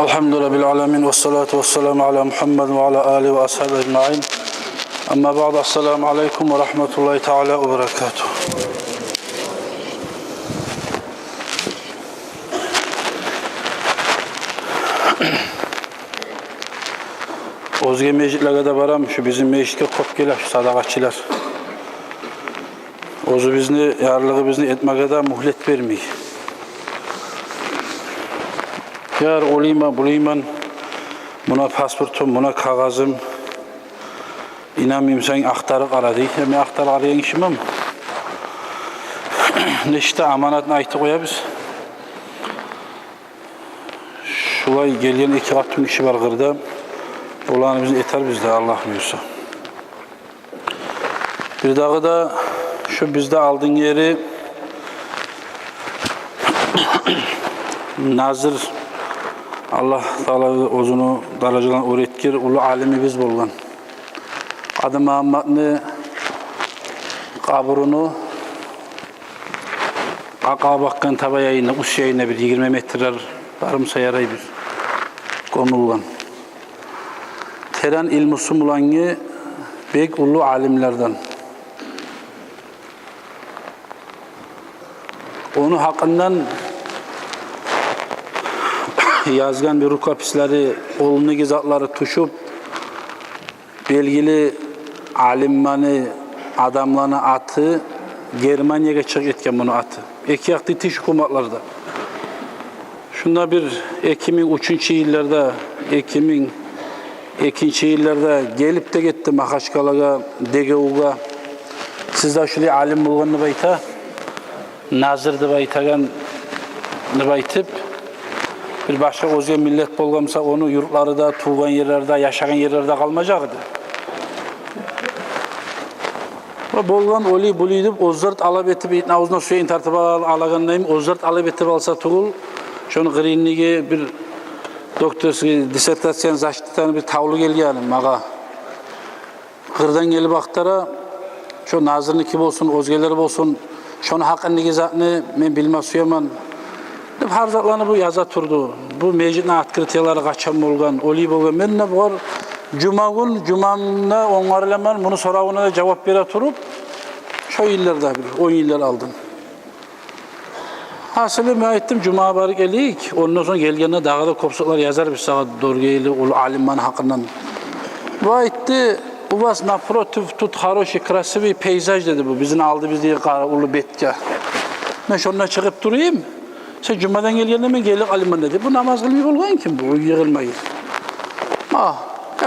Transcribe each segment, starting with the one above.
Elhamdülillahi Rabbil alemin ve salatu ve selamu ala Muhammed ve ala alihi ve ashabi ecma'in. Amma ba'd, esselamu aleyküm ve rahmetullahi teala ve berekatuhu. O'zga mecitlarga da baram, şu bizim mecitga ko'p kelar, şu sadaqatchilar. O'zi bizni, yarlığı bizni etmege de muhlet vermiyor. Yar olayman, bulayman, buna pasportum, buna kağızım, inanmayayım sen aktarı qara deyik. Ben aktarı arayan işimim. Neşte amanatını aytı koyabız. Şulay gelen iki katım kişi var gırda. Olanı bizi eter bizde Allah buyursa. Bir dağı da şu bizde aldığın yeri Nazır Allah Teala özünü darajalan öğretkir ulu alimi biz bolgan. Adı Muhammed'ni kaburunu Aqa bakkan taba yayına, us yayına bir 20 metreler varımsa yaray bir konulgan. Teren ilmi sumulanı bek ulu alimlerden. Onu hakkından yazgan bir rukopisleri, olunu gizatları tuşup belgili alimmanı, adamlarını atı Germaniyaga çıkıp etken bunu atı. İki yaktı tiş hukumatlarda. Şunda bir 2003 yıllarda, 2002 yıllarda gelip de gitti Makaşkalaga, DGU'ga. Sizde şöyle alim bulganını bayta, Nazır'dı baytagan baytıp, bir başka özge millet bolgamsa onu yurtlarda, tuğan yerlerde, yaşayan yerlerde kalmayacaktı. Ve bolgan oli buluydup, ozzart alab etip, ağzına suya tartıp alagandayım, ozzart alab etip alsa tuğul, şunu grinliğe bir doktorsu disertasyon zaştıtan bir tavlu gelgenim, mağa. Gırdan gelip aktara, şu nazırını kim olsun, özgeleri olsun, şunu hakkını gizatını men bilmez suyaman. Har zatlarını bu yaza turdu. Bu mecitne atkırtiyaları kaçan bolgan, oli bolgan. Men ne var? Cumamda onlarlaman bunu sorağına da cevap vere turup şu yıllarda bir 10 yıllar aldım. Hasılı ben ettim Cuma barik eliyik. Ondan sonra gelgende dağda kopsuklar yazar bir sağa doğru geyli ulu alimman hakkından. Bu etti u vas naprotiv tut хороший красивый peyzaj dedi bu. Bizim aldı biz diye ulu betke. Ben şundan çıkıp durayım. Sen Cuma'dan gelgende mi gelir alimman dedi. Bu namaz kılmıyor olgan kim bu? Yığılmayı.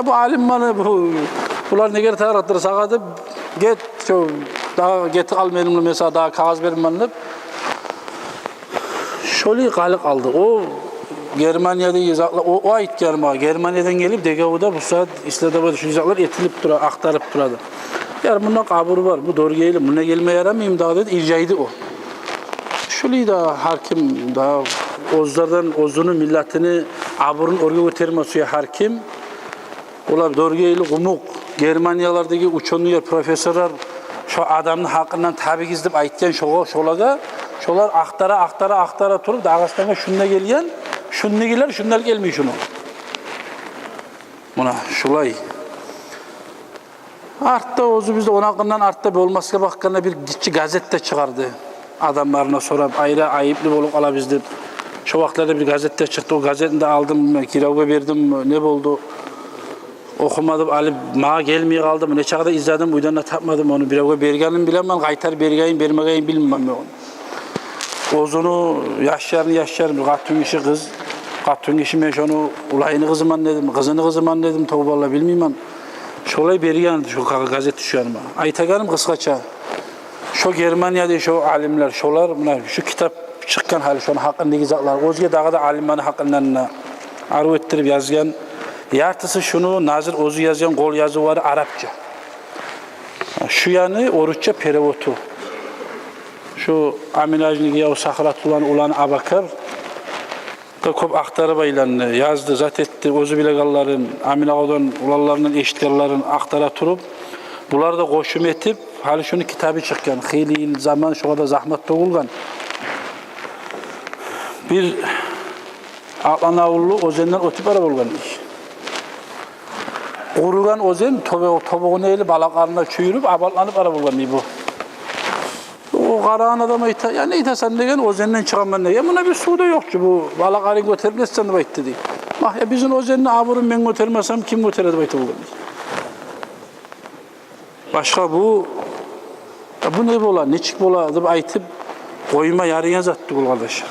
Bu alimmanı bunlar ne kadar tarattır sağadı get şu daha get almayalım mesela daha kağıt verilmeli. Şöyle kalık aldı. O Germanya'da yazaklar o ait Germanya'dan gelip DGU'da bu saat İslam'da şu yazaklar etilip durar, aktarıp duradı. Yani bunda kaburu var. Bu doğru gelir. Buna gelmeye yaramayayım daha dedi. İrcaydı o. Şöyle da hakim daha ozunun milletini aburun oraya götürmesi hakim. Ola doğru gelir umuk Germaniyalardaki uçanlar, profesörler şu adamın hakkından tabi gizlip aytken şolar aktara turup Dağıstan'a şununla gelgen, şununla gelir, şunlar gelmiyor şunu. Buna şulay. Artta ozu bizde onun hakkından artta bir olmasına bakkanda bir gitçi gazette çıkardı. Adamlarına sorup ayrı ayıplı olup ala bizde. Şu vaktlarda bir gazette çıktı. O gazetini de aldım, kirava verdim, ne oldu? Okumadım, alıp mağa gelmeye kaldım. Ne çağda izledim, uydan da tapmadım onu. Bir bergenim bilemem, kaytar bergeyim, bermegeyim bilmem onu. Ozunu yaşarım, katun işi kız. Katun işi ben şunu ulayını kızıman dedim, kızını kızıman dedim, tavballa bilmem. Şolay bergenim, şu gazete şu yanıma. Aytaganım kıskaça. Şu Germanya'da şu alimler, şu kitap çıkan hali, şunun hakkında gizaklar. Özge dağda alimlerin hakkından arı ettirip yazgan. Yartısı şunu Nazır Ozu yazan kol yazı var Arapça. Şu yanı Oruçça perivotu. Şu Aminajniki ya Sakrat ulan Abakar da köp aktarı baylanını yazdı, zat etti. Ozu bilegalların, Aminağo'dan ulanlarının eşitlerlerin aktara turup bular da koşum etip hali şunu kitabı çıkkan. Xeyli zaman şu kadar zahmet doğulgan. Bir Aqlan avullu ozenden ötüp ara bolgan iş. Qurugan ozen tobuğunu eli balaqarına çüyürüp aballanıp ara bolgan bu. O qarağan adam ayta, ya ne aytasan degen ozenden çıqanman ne? Ya buna bir suda yokçu bu. Balaqarın götürmezsen de aytdı deyip. Bak ya bizim ozenini aburun ben götürmesem kim götüredi ayta bolgan iş. Başka bu, ya bu ne bola, neçik bola deyip aytıp koyma yarıya zattık ol kardeşler.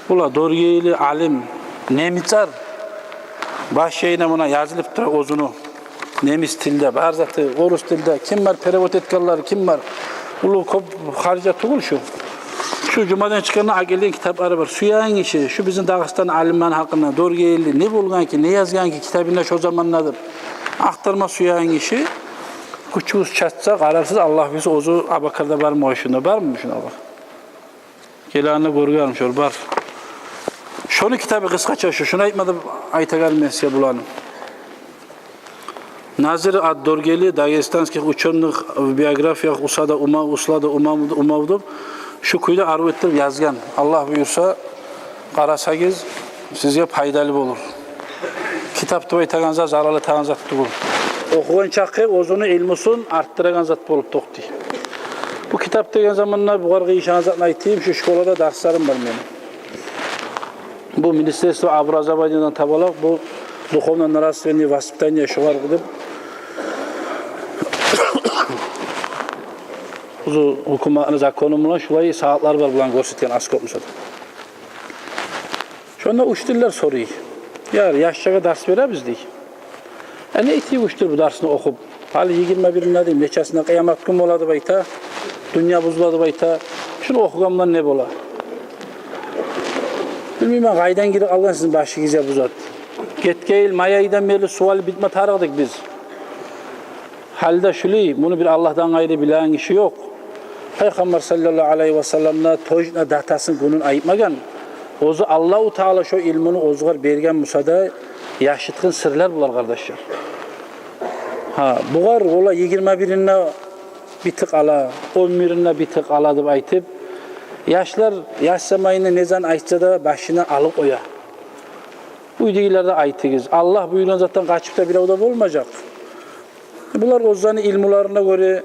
Bula dorgeyli alim, nemitzar, baş şeyine buna yazılıp durar ozunu. Nemis tilde, barzatı, orus tilde, kim var perevot etkarlar, kim var? Ulu kop harca tuğul şu. Şu cumadan çıkanına akıllı kitapları var. Suyan işi, şu bizim Dağıstan alimman hakkında dorgeyli, ne bulgan ki, ne yazgan ki kitabında şu zamanladır. Aktarma suyan işi. Küçüğüz çatsa, kararsız Allah bizi ozu abakarda var mı o şunda? Var mı şuna bak? Gelanını koruyorum şöyle, var. Şunu kitabı kıskaça şu, şuna aytmadı ayta gelmesiye bulanım. Nazir ad-Dorgeli, Dagestanskih uçonluk biyografiya usada uslada umavdub. Şu kuyda arzu ettirip yazgan. Allah buyursa, qarasagiz sizge paydalı olur. Kitapta aytaganza zararlı tagan zat tugul. Okugan çaqı ozunu ilmusun arttıragan zat bolup toqti. Bu kitap degan zamanlar buğarga işan zatını aytayım, şu şkolada derslerim var benim. Bu Ministerstvo Obrazovaniyadan tabalaq, bu Duhovno nравствени воспитание şuvar gidip bu hukumatın zakonumla şulay saatlar var bulan görsetken askopmuş adam. Şunda uç diller soruyor. Yar yaşçaga ders veremiz deyik. Ne itiyi uçtur bu dersini okup? Hali 21'inde deyim, neçesinde kıyamet gün oladı bayta, dünya buzuladı bayta. Şunu okugamdan ne bola? Bilmeyeyim ben, qaydan girip algan sizin başınıza buzat. Getkeyil, mayaydan beri sual bitme tarıqdık biz. Halde şuli, bunu bir Allah'tan gayrı bilen işi yok. Peygamber sallallahu aleyhi ve sellem'na tojna datasın günün ayıpmagan. Ozu Allah-u Teala şu ilmini ozgar bergen musada yaşıtkın sırlar bular kardeşler. Buğar ola 21'ine bir tık ala, 11'ine bir tık ala deyip aytıp, yaşlar yaşsamayını nezan aytsa da başına alıp oya. Bu ideylerde aytığız. Allah buyuran zaten kaçıp da bir avda olmayacak. Bunlar ozanı ilmularına göre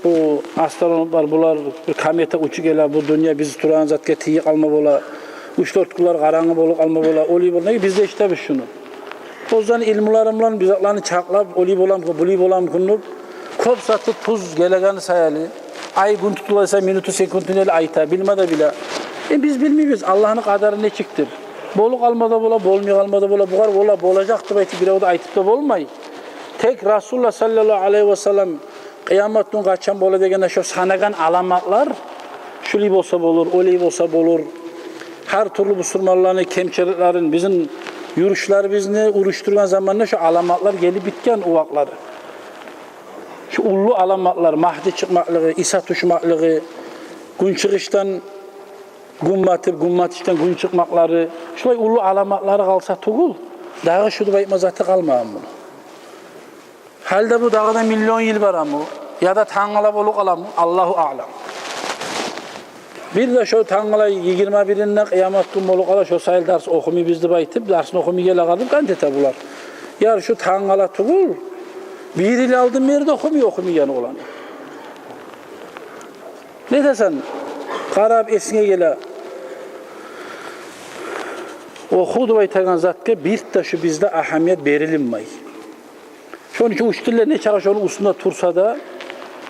bu astronotlar, bunlar bir kamete uçu gele, bu dünya bizi turan zatke tiyi alma bola, uçtortkular karanı bolu alma bola, oli bola. Biz de işte biz şunu. Ozanı ilmularımla biz atlarını çaklap, oli bolam, buli bolam kunup, kop satı tuz gelegani sayali, ay gün tutulaysa minutu sekunduneli ayta, bilmede bile. Biz bilmiyoruz Allah'ın kadarı ne çıktır. Boluk almada bola, bolmuyor almada bola, buğar bola, bolacaktı belki bir avda aytıp da bolmay. Tek Resulullah sallallahu aleyhi ve sellem kıyametten kaçan bola degende şu sanagan alamatlar, şuli bolsa bolur, oli bolsa bolur. Her türlü Müslümanların, kemçiliklerin, bizim yürüyüşler bizni uruşturgan zamanında şu alamatlar gelip bitken uvakları. Şu ullu alamatlar, Mahdi çıkmaklığı, İsa tuşmaklığı, gün çıkıştan gün batıp, gün batıştan gün çıkmakları, şulay ullu alamatları kalsa tuğul, dağı şu dubayma zatı kalmağım bunu. Halde bu dağda milyon yıl var ama, ya da tanğala bolu kalamı, Allahu a'lam. Bir de şu tanğala 21'inde kıyamet gün bolu kala, şu sayıl ders okumi bizde baytıp, dersini okumi gele kalıp kantete bular. Yar şu tanğala tuğul, bir il aldım yerde okumi yani olan. Ne desen? Qarab esine gele. Okudu baytagan zatke bir de şu bizde ahamiyet berilinmey. Şunun için uç diller ne çağa şunun üstünde tursa da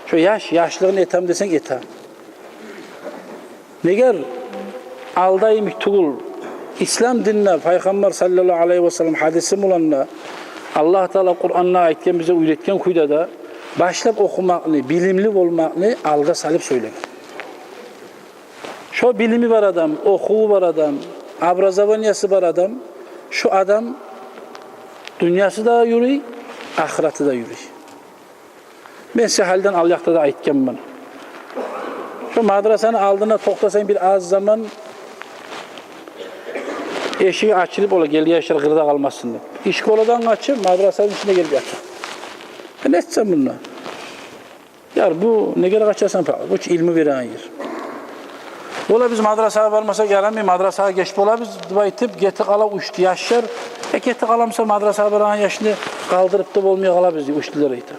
şu yaşlığını etem desen etem. Neger aldayım tuğul İslam dinine Peygamber sallallahu aleyhi ve sellem hadisi mulanna Allah Teala Kur'an'na aytken bize öğretken kuyda da başlap okumakni, bilimli olmakni alga salıp söyleyin. Şu bilimi var adam, okuğu var adam, Obrazovaniyası var adam, şu adam dünyası da yürüy, ahiratı da yürüy. Ben size halden alyakta da aytken bana. Şu madrasanın aldığına toklasan bir az zaman eşiği açılıp ola gel yaşlar gırda kalmasın diye. İşkoladan kaçıp madrasanın içine gelip yatar. Ne etsem bununla? Yar bu ne gerek açarsan bu ilmi veren yer. Ola biz madrasaya varmasak yaramay, madrasaya geç bola biz daytip geti qala uçtu yaşlar. Geti qalamsa madrasaya baran yaşını kaldırıp da olmaya qala biz uçtular aytı.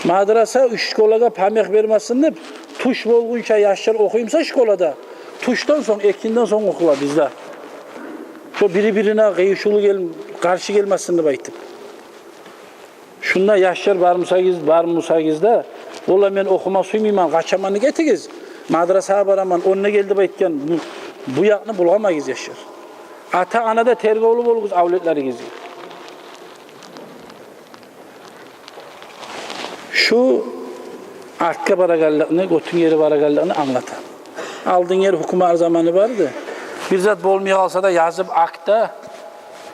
Madrasa şkolaga pamek vermesin dep tuş bolgunça yaşlar okuyumsa şkolada. Tuştan son, ekinden son okula bizde. Şu biri-birine kıyışılı karşı gelmesin dep aytip. Şunda yaşlar barmısagizda, ola men okuma suymayman, kaçamanı getigiz. Madrasaya baraman, onunla geldi baytken, bu yakını bulamayız yaşlar. Ata anada tergovlu boluguz avletleri gizi. Şu artka baragallıqını, götün yeri baragallıqını anlatan. Aldığın yer hukuma zamanı vardı. Bir zat bolmaya kalsa da yazıp akta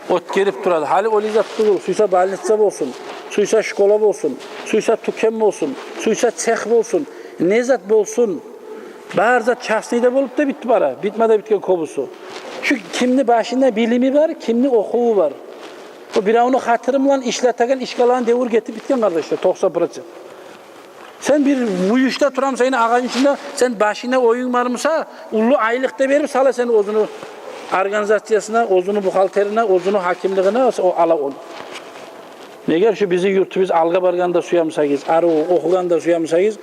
ot gelip duradı. Hali oli zat durur, suysa balnitsa bolsun, suysa şkola bolsun, suysa tüken bolsun, suysa çex bolsun, ne zat bolsun. Bahar zat çasnıyda bolup da bitti bara. Bitmede bitken kobusu. Şu kimni başında bilimi var, kimni okuğu var. O bir onu hatırımla işletagen işgalan devur getip bitken kardeşler 90%. Sen bir muyuşta turam senin ağacın içinde sen başına oyun varmısa ulu aylıkta verip sala sen ozunu organizasyasına, ozunu buhalterine, ozunu hakimliğine o ala onu. Neger şu bizi yurtubuz alga barganda suyamsagiz, arı okuganda suyamsagiz.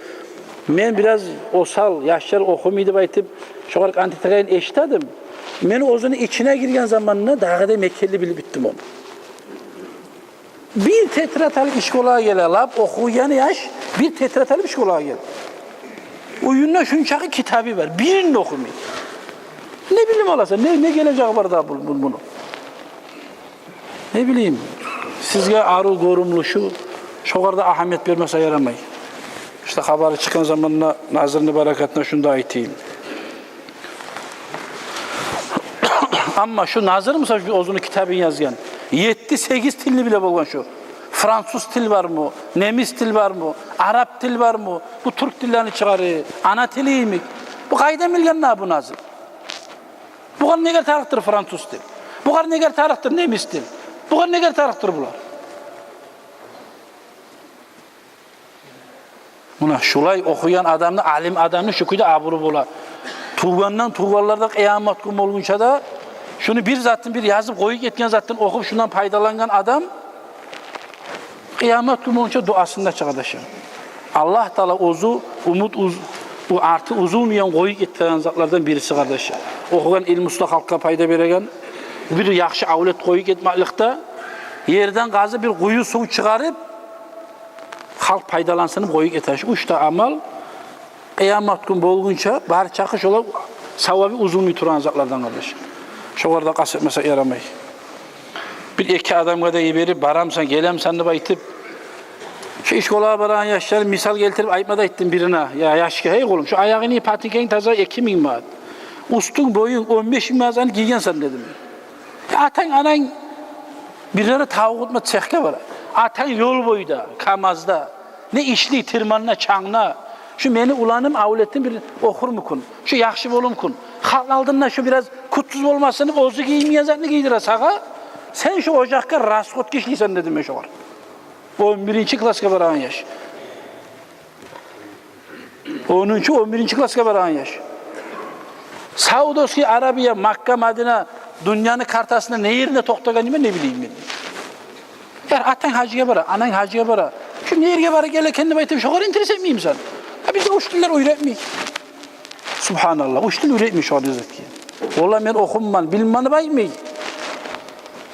Men biraz osal, yaşlar okumaydı baytip şoğarık antitagayin eşitadım. Men ozunu içine girgen zamanına dağda Mekkelli bilip bittim onu. Bir tetratalık işkolağa gele, lab okuyan yaş, bir tetratalık işkolağa gele. Oyunla şunçakı kitabı var, birini okumayın. Ne bileyim olasa, ne gelecek var da bunu? Ne bileyim, sizge arı gorumlu şu kadar ahamet vermese yaramayın. İşte haberi çıkan zamanla nazırını barakatına şunu da aytayım. Ama şu nazır mı şu ozunu kitabın yazgan? 7-8 tilli bile bolgan şu. Fransız til var mı? Nemis til var mı? Arap til var mı? Bu Türk dillerini çıkarıyor. Ana tiliyimi. Bu kayda bilgen ne bu nazır? Bu kadar neger tarıktır Fransız til? Bu kadar neger tarıktır Nemis til? Bu kadar neger tarıktır bular? Buna şulay okuyan adamını, alim adamını şu kuyda aburu bola. Tuğvandan tuğvallarda kıyamet günü olgunça da şunu bir zaten bir yazıp koyup etken zaten okup şundan faydalangan adam kıyamet günü olgunça duasında çıkardaşı. Allah Teala ozu, umut bu artı uzulmayan koyup etken zatlardan birisi kardeşi. Okuyan ilmusla halka fayda beregen bir yaxşı avlet koyup etmeklikte yerden gazı bir kuyu su çıkarıp halk paydalansın koyup eter. Üçte amal kıyamet günü bolgunça bari çakış ola savabı uzun turan zatlardan kardeş. Şu kadar kasıtmasa yaramay. Bir iki adam kadar verip baramsan gelemsen de baytıp şu işkola baran yaşları misal getirip aytmada ettim birine. Ya yaşki hey oğlum şu ayağını patikeyin taza 2.000 manat. Ustun boyun 15.000 manatını giygen sen dedim. Ya atan anan birileri tavuk utma çekke var. Atan yol boyda, Kamaz'da. Ne işli, tırmanına, çanına. Şu meni ulanım, avletim bir okur mukun. Şu yaxşı bolum kun. Halk aldığında şu biraz kutsuz olmasını ozu giymeyen zaten giydir sağa. Sen şu ocakka raskot kişiysen dedim ben şu var. 11. klaska varan yaş. 11. klaska varan yaş. Saudoski Arabiya, Makka, Madina dünyanın kartasında ne yerine toktagan ne bileyim ben. Yani atan hacıya bara, anan hacıya bara. Şu nereye bara gele kendi baytım şu kadar interes etmeyeyim sen. Ha biz de uçtular öğretmeyik. Subhanallah, uçtul öğretmiş o ki. Vallahi ben okumman, bilmanı baymayım.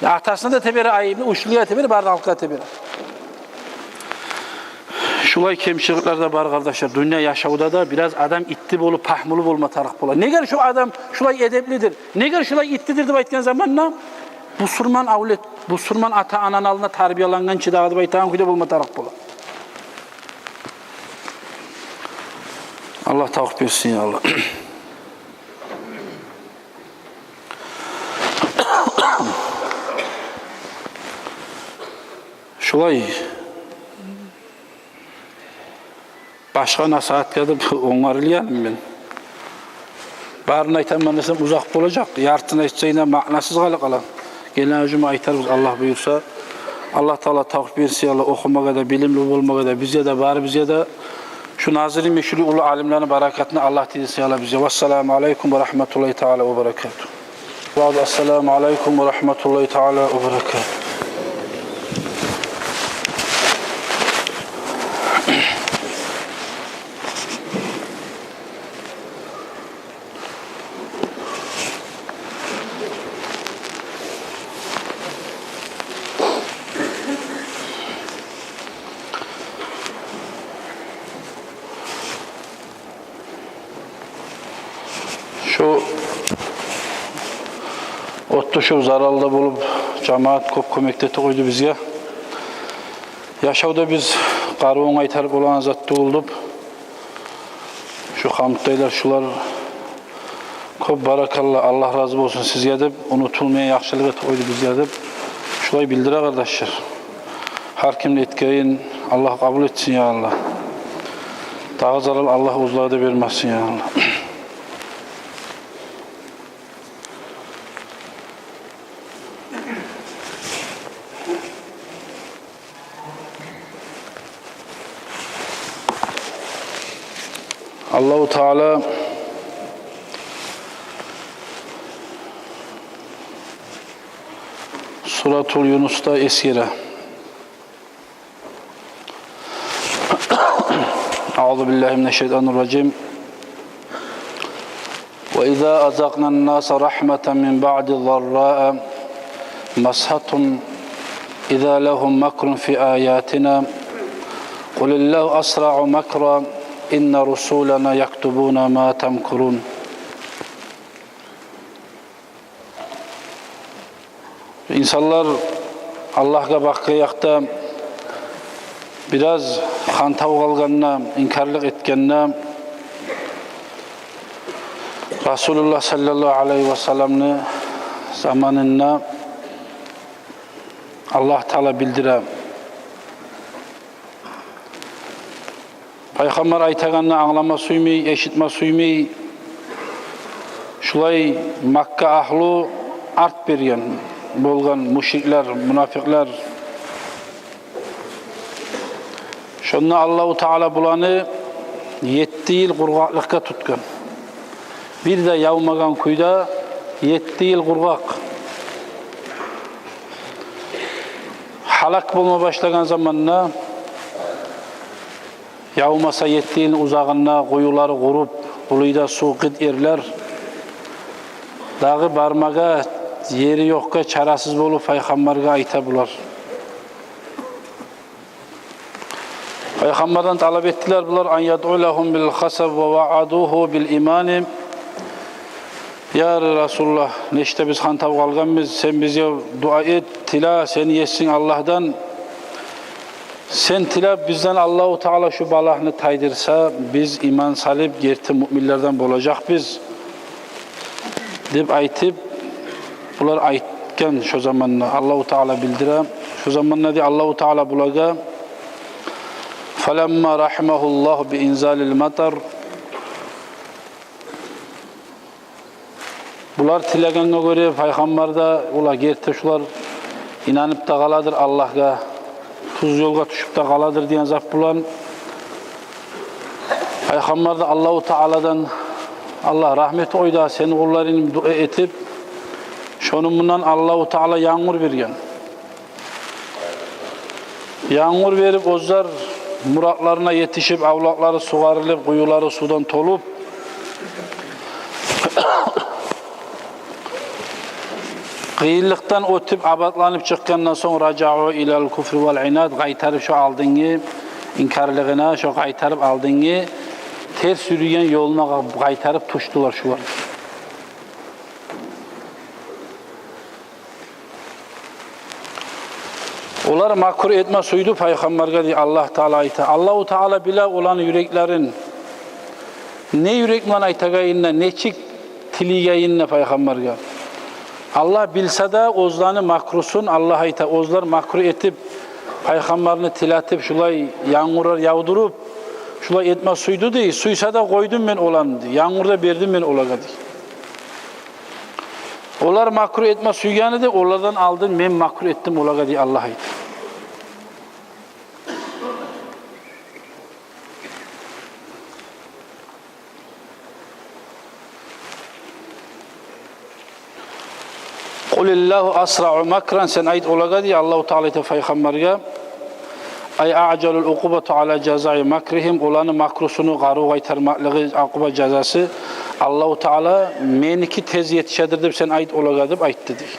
Ya atasına da teberi ayıbını, uçluya teberi, barda halka teberi. Şulay kemşilikler de var kardeşler. Dünya yaşavda da biraz adam itti bolup, pahmulu bolma taraf bola. Ne şu adam şulay edeplidir, ne şulay ittidir de baytken zamanla bu surman avlet, bu surman ata anan alına tarbiyalangan çıdağı da baytan kuyda bolma taraf bola. Allah tavuk versin ya Allah. Şulay başka nasihat edip onarlayanım ben. Barını aytanman desem uzak olacak. Yartını aytçayına manasız kalan. Gelen hücuma aytarız Allah buyursa. Allah Teala tavuk versin ya Allah, okumaya da, bilimli olmaya da, bize de, bari bize de Şu naziri meşhur ulu alimlerin barakatını Allah dilisi ala bize. Vesselamu aleyküm ve rahmetullahi teala ve berekatuhu. Esselamu aleyküm ve rahmetullahi teala ve berekatuhu. Şu ottu şu zararlı bulup cemaat köp kömekte koydu bizge. Yaşavda biz qarıvın aytarıp olan zatты bulduk. Şu hamdaylar şular köp barakallah, Allah razı olsun sizge dep, unutulmayan yaxşılık koydu bizge dep. Şulay bildire kardeşler. Her kimle etkeyin Allah kabul etsin ya Allah. Daha zarar Allah uzlağı da vermesin ya Allah. Allahu Teala Suratul Yunus'ta esire. Euzubillahimineşşeytanirracim. Ve izâ azaqna'an nâse rahmeten min ba'di zarrâ'a mashatum izâ lehum makrun fi âyâtina kulillahu asra'u makra İnne rusulana yaktubuna ma temkurun. İnsanlar Allah'a bakıyakta biraz hantav kalganına, inkarlık etkenine Resulullah sallallahu aleyhi ve sellem'ni zamanına Allah Teala bildire. Peygamber aytağanını anlama suymay, eşitme suymay, şulay Makka ahlu art bergen bolgan müşrikler, münafikler. Şonna Allahu Teala bulanı 7 yıl qurgaqlıqqa tutkan. Bir de yavmagan kuyda 7 yıl qurgaq. Halak bulma başlagan zamanına yavmasa 7 yılın uzağına koyuları kurup, kuluyda su qıt erler. Dağı barmaga, yeri yokka çarasız bolup Peygamberge ayta bular. Peygamberden talep ettiler bular an yad'ulahum bil hasab ve va'aduhu bil imani. Ya Resulullah, neşte biz hantav kalganmiz, sen bize dua et, tila, seni yesin Allah'tan. Sen tila bizden Allahu Teala şu balahını taydırsa, biz iman salip, gerti müminlerden olacak biz. Dep aytıp, bular aytken şu zamanla Allahu Teala bildire. Şu zamanla di Allahu Teala bulaga فَلَمَّا رَحْمَهُ اللّٰهُ بِاِنْزَالِ الْمَطَرِ. Bular tilegenge göre Peygamber'de ula gerti şular inanıp da kaladır Allah'a, tuz yolga düşüp de kaladır diyen zat bulan. Peygamber'de Allahu Teala'dan Allah rahmeti oyda seni kullarını dua etip şonun bundan Allahu Teala yağmur bergen. Yağmur verip ozlar muratlarına yetişip avlakları sugarılıp kuyuları sudan tolup kıyılıktan ötüp abatlanıp çıkkandan sonra raca'u ilal kufri vel inad, qaytarıp şu aldığını inkarlığına, şu qaytarıp aldığını ters yürüyen yoluna qaytarıp tuştular şu var. Onlar makru etme suydu Peygamber'e diye Allah Teala ayta. Allahu Teala bile olan yüreklerin ne yürekle aytagayınla, ne çik tiligayınla Peygamber'e. Allah bilse de ozlarını makrusun, Allah ayta. Ozlar makru etip, Peygamber'ini tilatip, şulay yağmurar yağdurup, şulay etme suydu diye. Suysa da koydum ben olan diye. Yağmurda verdim ben olaga diye. Onlar makru etme suyganı diye, onlardan aldım, ben makru ettim olaga diye Allah ayta. Kulillahu asra'u makran, sen ayet olaga diye Allahu Teala te peygamberge ay a'jalul uqubatu ala cezai makrihim, olanı makrusunu garu qaytarmaklığı akuba cezası Allahu Teala meniki tez yetişedir deb sen ayet olaga deb aytdı diye.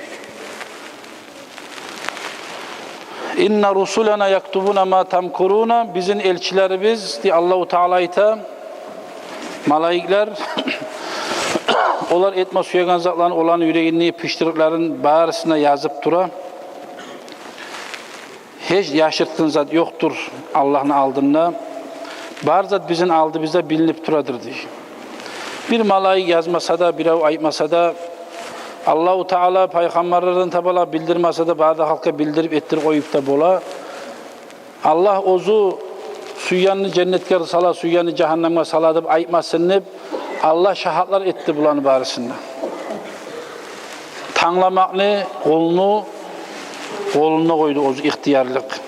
İnna rusulana yaktubuna ma tamkuruna, bizim elçilerimiz diye Allahu Teala ayta malaikler olar etme suyagan zatların olan yüreğini piştiriklerin bağrısına yazıp dura. Hiç yaşırttığın zat yoktur Allah'ın aldığında. Bar zat bizim aldı bize bilinip duradır diye. Bir malaik yazmasa da, bir aytmasa da, Allahu Teala peygamberlerden tabala bildirmese de bazı halka bildirip ettir koyup da bola. Allah ozu suyanını cennetke sala, suyanını cehenneme sala deyip aytmasın hep Allah şahatlar etti bulanı barısında. Tanlamaklı koluna koydu ozu ihtiyarlık.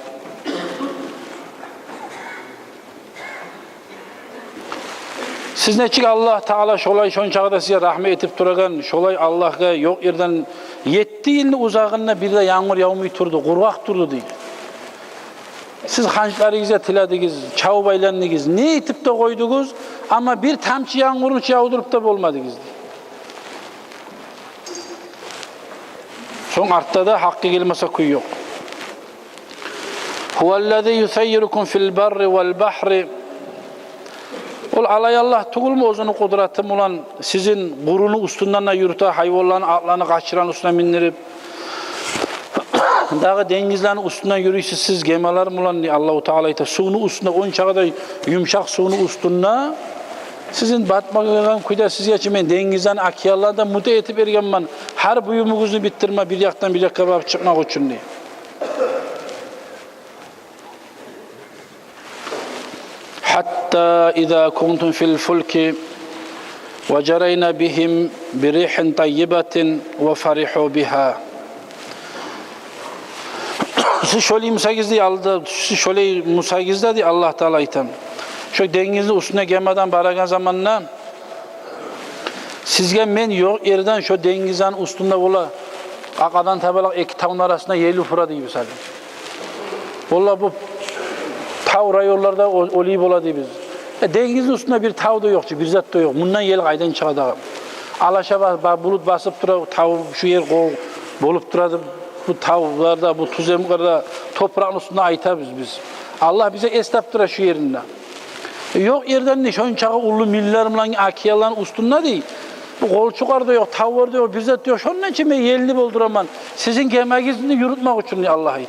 Siz neçik Allah Teala şolay şonçağda size rahmet etip duragan, şolay Allah'a yok yerden 7 yılını uzağında bir de yağmur yağmay turdu, kurvak turdu diye. Siz hançlarınıza tiladınız, çavbaylandınız, ne etip de koydunuz ama bir tamçı yağmurun yağdırıp da olmadınız diye. Son artta da hakkı gelmese kuyu yok. Huvellezî yuseyyirukum fil barri vel bahri. Ol alay Allah tuğulmu ozunu kudretim olan sizin gurunu üstünden yürüte, hayvanların atlarını kaçıran üstüne mindirip dağı denizlerin üstünden yürüyüşü siz gemiler mi olan Allah-u Teala'yı suyunu üstüne, on çağda yumuşak suyunu üstüne sizin batmaktan kuyda siz geçmeyin, denizden akiyarlardan muda etip ergen ben her buyumunuzu bitirme, bir yaktan bir yakka bakıp çıkmak için diye. Hatta izâ kuntum fil fulki ve cereyna bihim bi rihin tayyibatin ve farihû biha. Siz şöyle musagizdi aldı, siz şöyle musagizdi diye Allah Teala item. Şu denizin üstüne gemiden baragan zamanla sizge men yok yerden şu denizin üstünde ola akadan tabalak iki tavun arasında yeli fıra diye misal. Valla bu tav rayollarda olayı ola diye biz. Denizin üstünde bir tav da yok, bir zat da yok. Bundan yel kaydan çıkadı. Alaşa bulut basıp dura tav şu yer bolup duradı. Bu tavlarda, bu tuzemlerde toprağın üstünde aytabız biz. Allah bize estap dura şu yerinde. Yok yerden ne? Şön çağı ulu millerimle akiyaların üstünde değil. Bu kolçuklar da yok, tavır da yok, bir zat da yok. Şunun için ben yerli bolduramam. Sizin gemegizini yürütmek için Allah'a ait.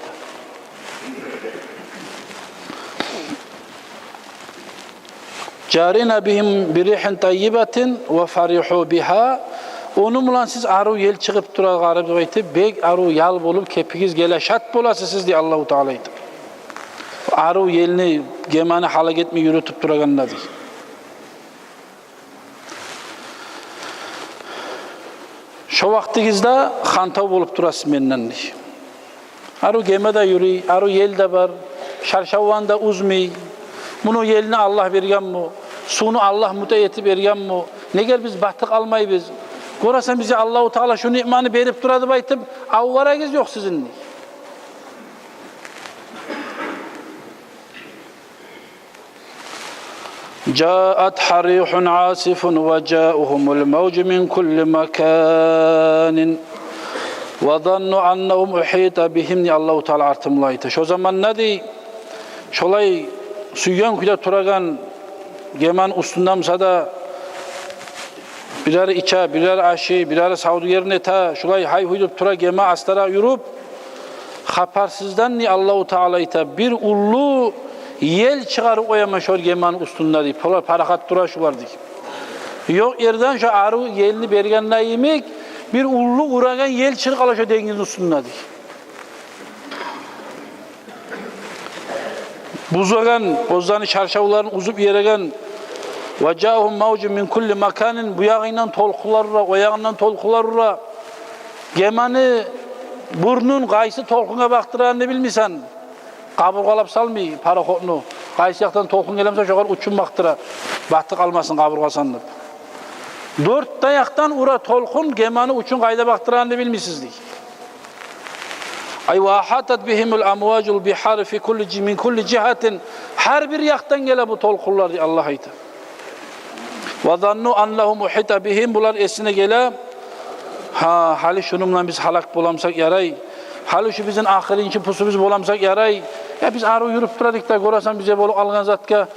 Carina bihim birihin tayyibatin ve farihû biha. Onunla siz arı yel çıkıp durar garip aytı, bek arı yal bolup kepigiz gele şat bolası siz diye Allah-u Teala aytı. Arı yelini gemani halak etme yürütüp duraganlar değil. Şu vaktinizde hantav bolup durasın menden diye. Arı gemede yürüy, arı yel de var, şarşavan da uzmey. Bunu yelini Allah vergen mi? Sunu Allah müteyetip vergen mi? Ne gel biz battık almayı biz. Görürsen bize Allah-u Teala şu nimanı verip duradı baytıp, avvaragız yok sizin. Câet harihun asifun ve câuhumul mevcu min kulli mekânin ve zannu annehum uhîta bihim diye Allah-u Teala artımlaydı. Şu zaman ne diye? Şolay suyan kuyda turagan geman üstünden sada birer içe, birer aşı, birer savdu yerine ta şulay hay huydup tura gema astara yürüp haparsızdan ni Allah-u Teala ita bir ullu yel çıkarıp oyama şol gemanın üstünde deyip polar parakat dura şular deyip. Yok yerden şu arı yelini bergenle yemek bir ullu uragan yel çıkala şu dengizin üstünde deyip. Buzagan, bozdanı çarşavların uzup yeregen وَجَاهُمْ مَوْجُ مِنْ كُلِّ مَكَانٍ bu yağından tolkularla, o yağından tolkularla gemanı burnun kaysı tolkuna baktıranını bilmişsen kaburgalap salmay parakotunu kaysı yaktan tolkun gelemse şoğar uçun baktıra battık almasın kaburgasanlık 4 dayaktan ura tolkun gemanı uçun kayda baktıranını bilmişsizdik. Ay ve ahatat bihimul amvacul bihar fi kulli min kulli cihatin. Her bir yaktan gele bu tolkullar diye Allah ayta. Ve zannu annahu muhita bihim, bular esine gele hali şununla biz halak bulamsak yaray. Hali şu bizim ahirinci pusumuz bulamsak yaray. Ya biz arı yürüp duradık da gorasan bize bolu algan zatka.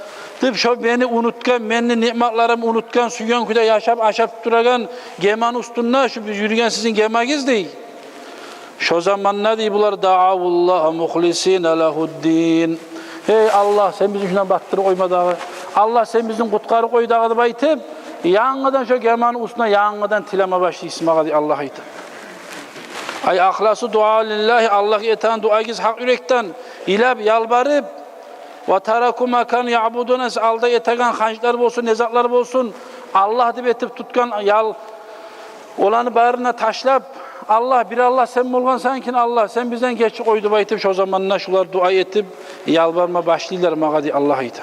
Tıp şu beni unutkan, beni nimetlarımı unutkan, suyan kuda yaşap aşap duragan geman ustunna şu biz yürüyen sizin gemagiz değil. Şu zaman ne diye bular da'avullah muhlisine lehuddin. Hey Allah sen bizi şuna battırı koyma dağı. Allah sen bizim kutkarı koy dağı da baytıp yanıdan şu geman ustuna yanıdan tileme başlı ismağa diye Allah aytı. Ay ahlası dua lillahi, Allah'a eten duagiz hak yürekten ilab yalvarıp ve taraku makan ya'buduna alda yetagan hançlar bolsun, nezatlar bolsun, Allah dip etip tutkan yal olanı bağrına taşlap Allah bir Allah sen bolgan sankin Allah sen bizden geçi koydu baytıp şu zamanla şular dua etip yalvarma başlayırlar mağa diye Allah aytı.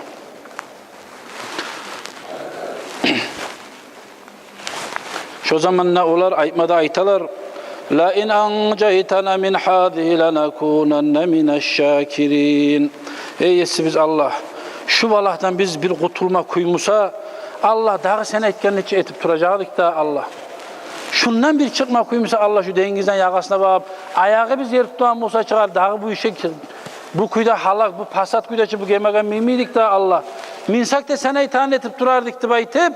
Şu zaman ne olar aytmada aytalar la in ancaytana min hadihi lanakunanna mineşşakirin. Ey biz Allah şu balaktan biz bir kurtulma kuymusa Allah dağı sen etkenini etip duracaktık da Allah. Şundan bir çıkma kuymusa Allah şu dengizden yakasına bakıp ayağı biz yer tutan Musa çıkar dağı bu işe bu kuyda halak bu pasat kuyda bu gemegen mimiydik da Allah. Minsak da sana itaat etip durardık da baytıp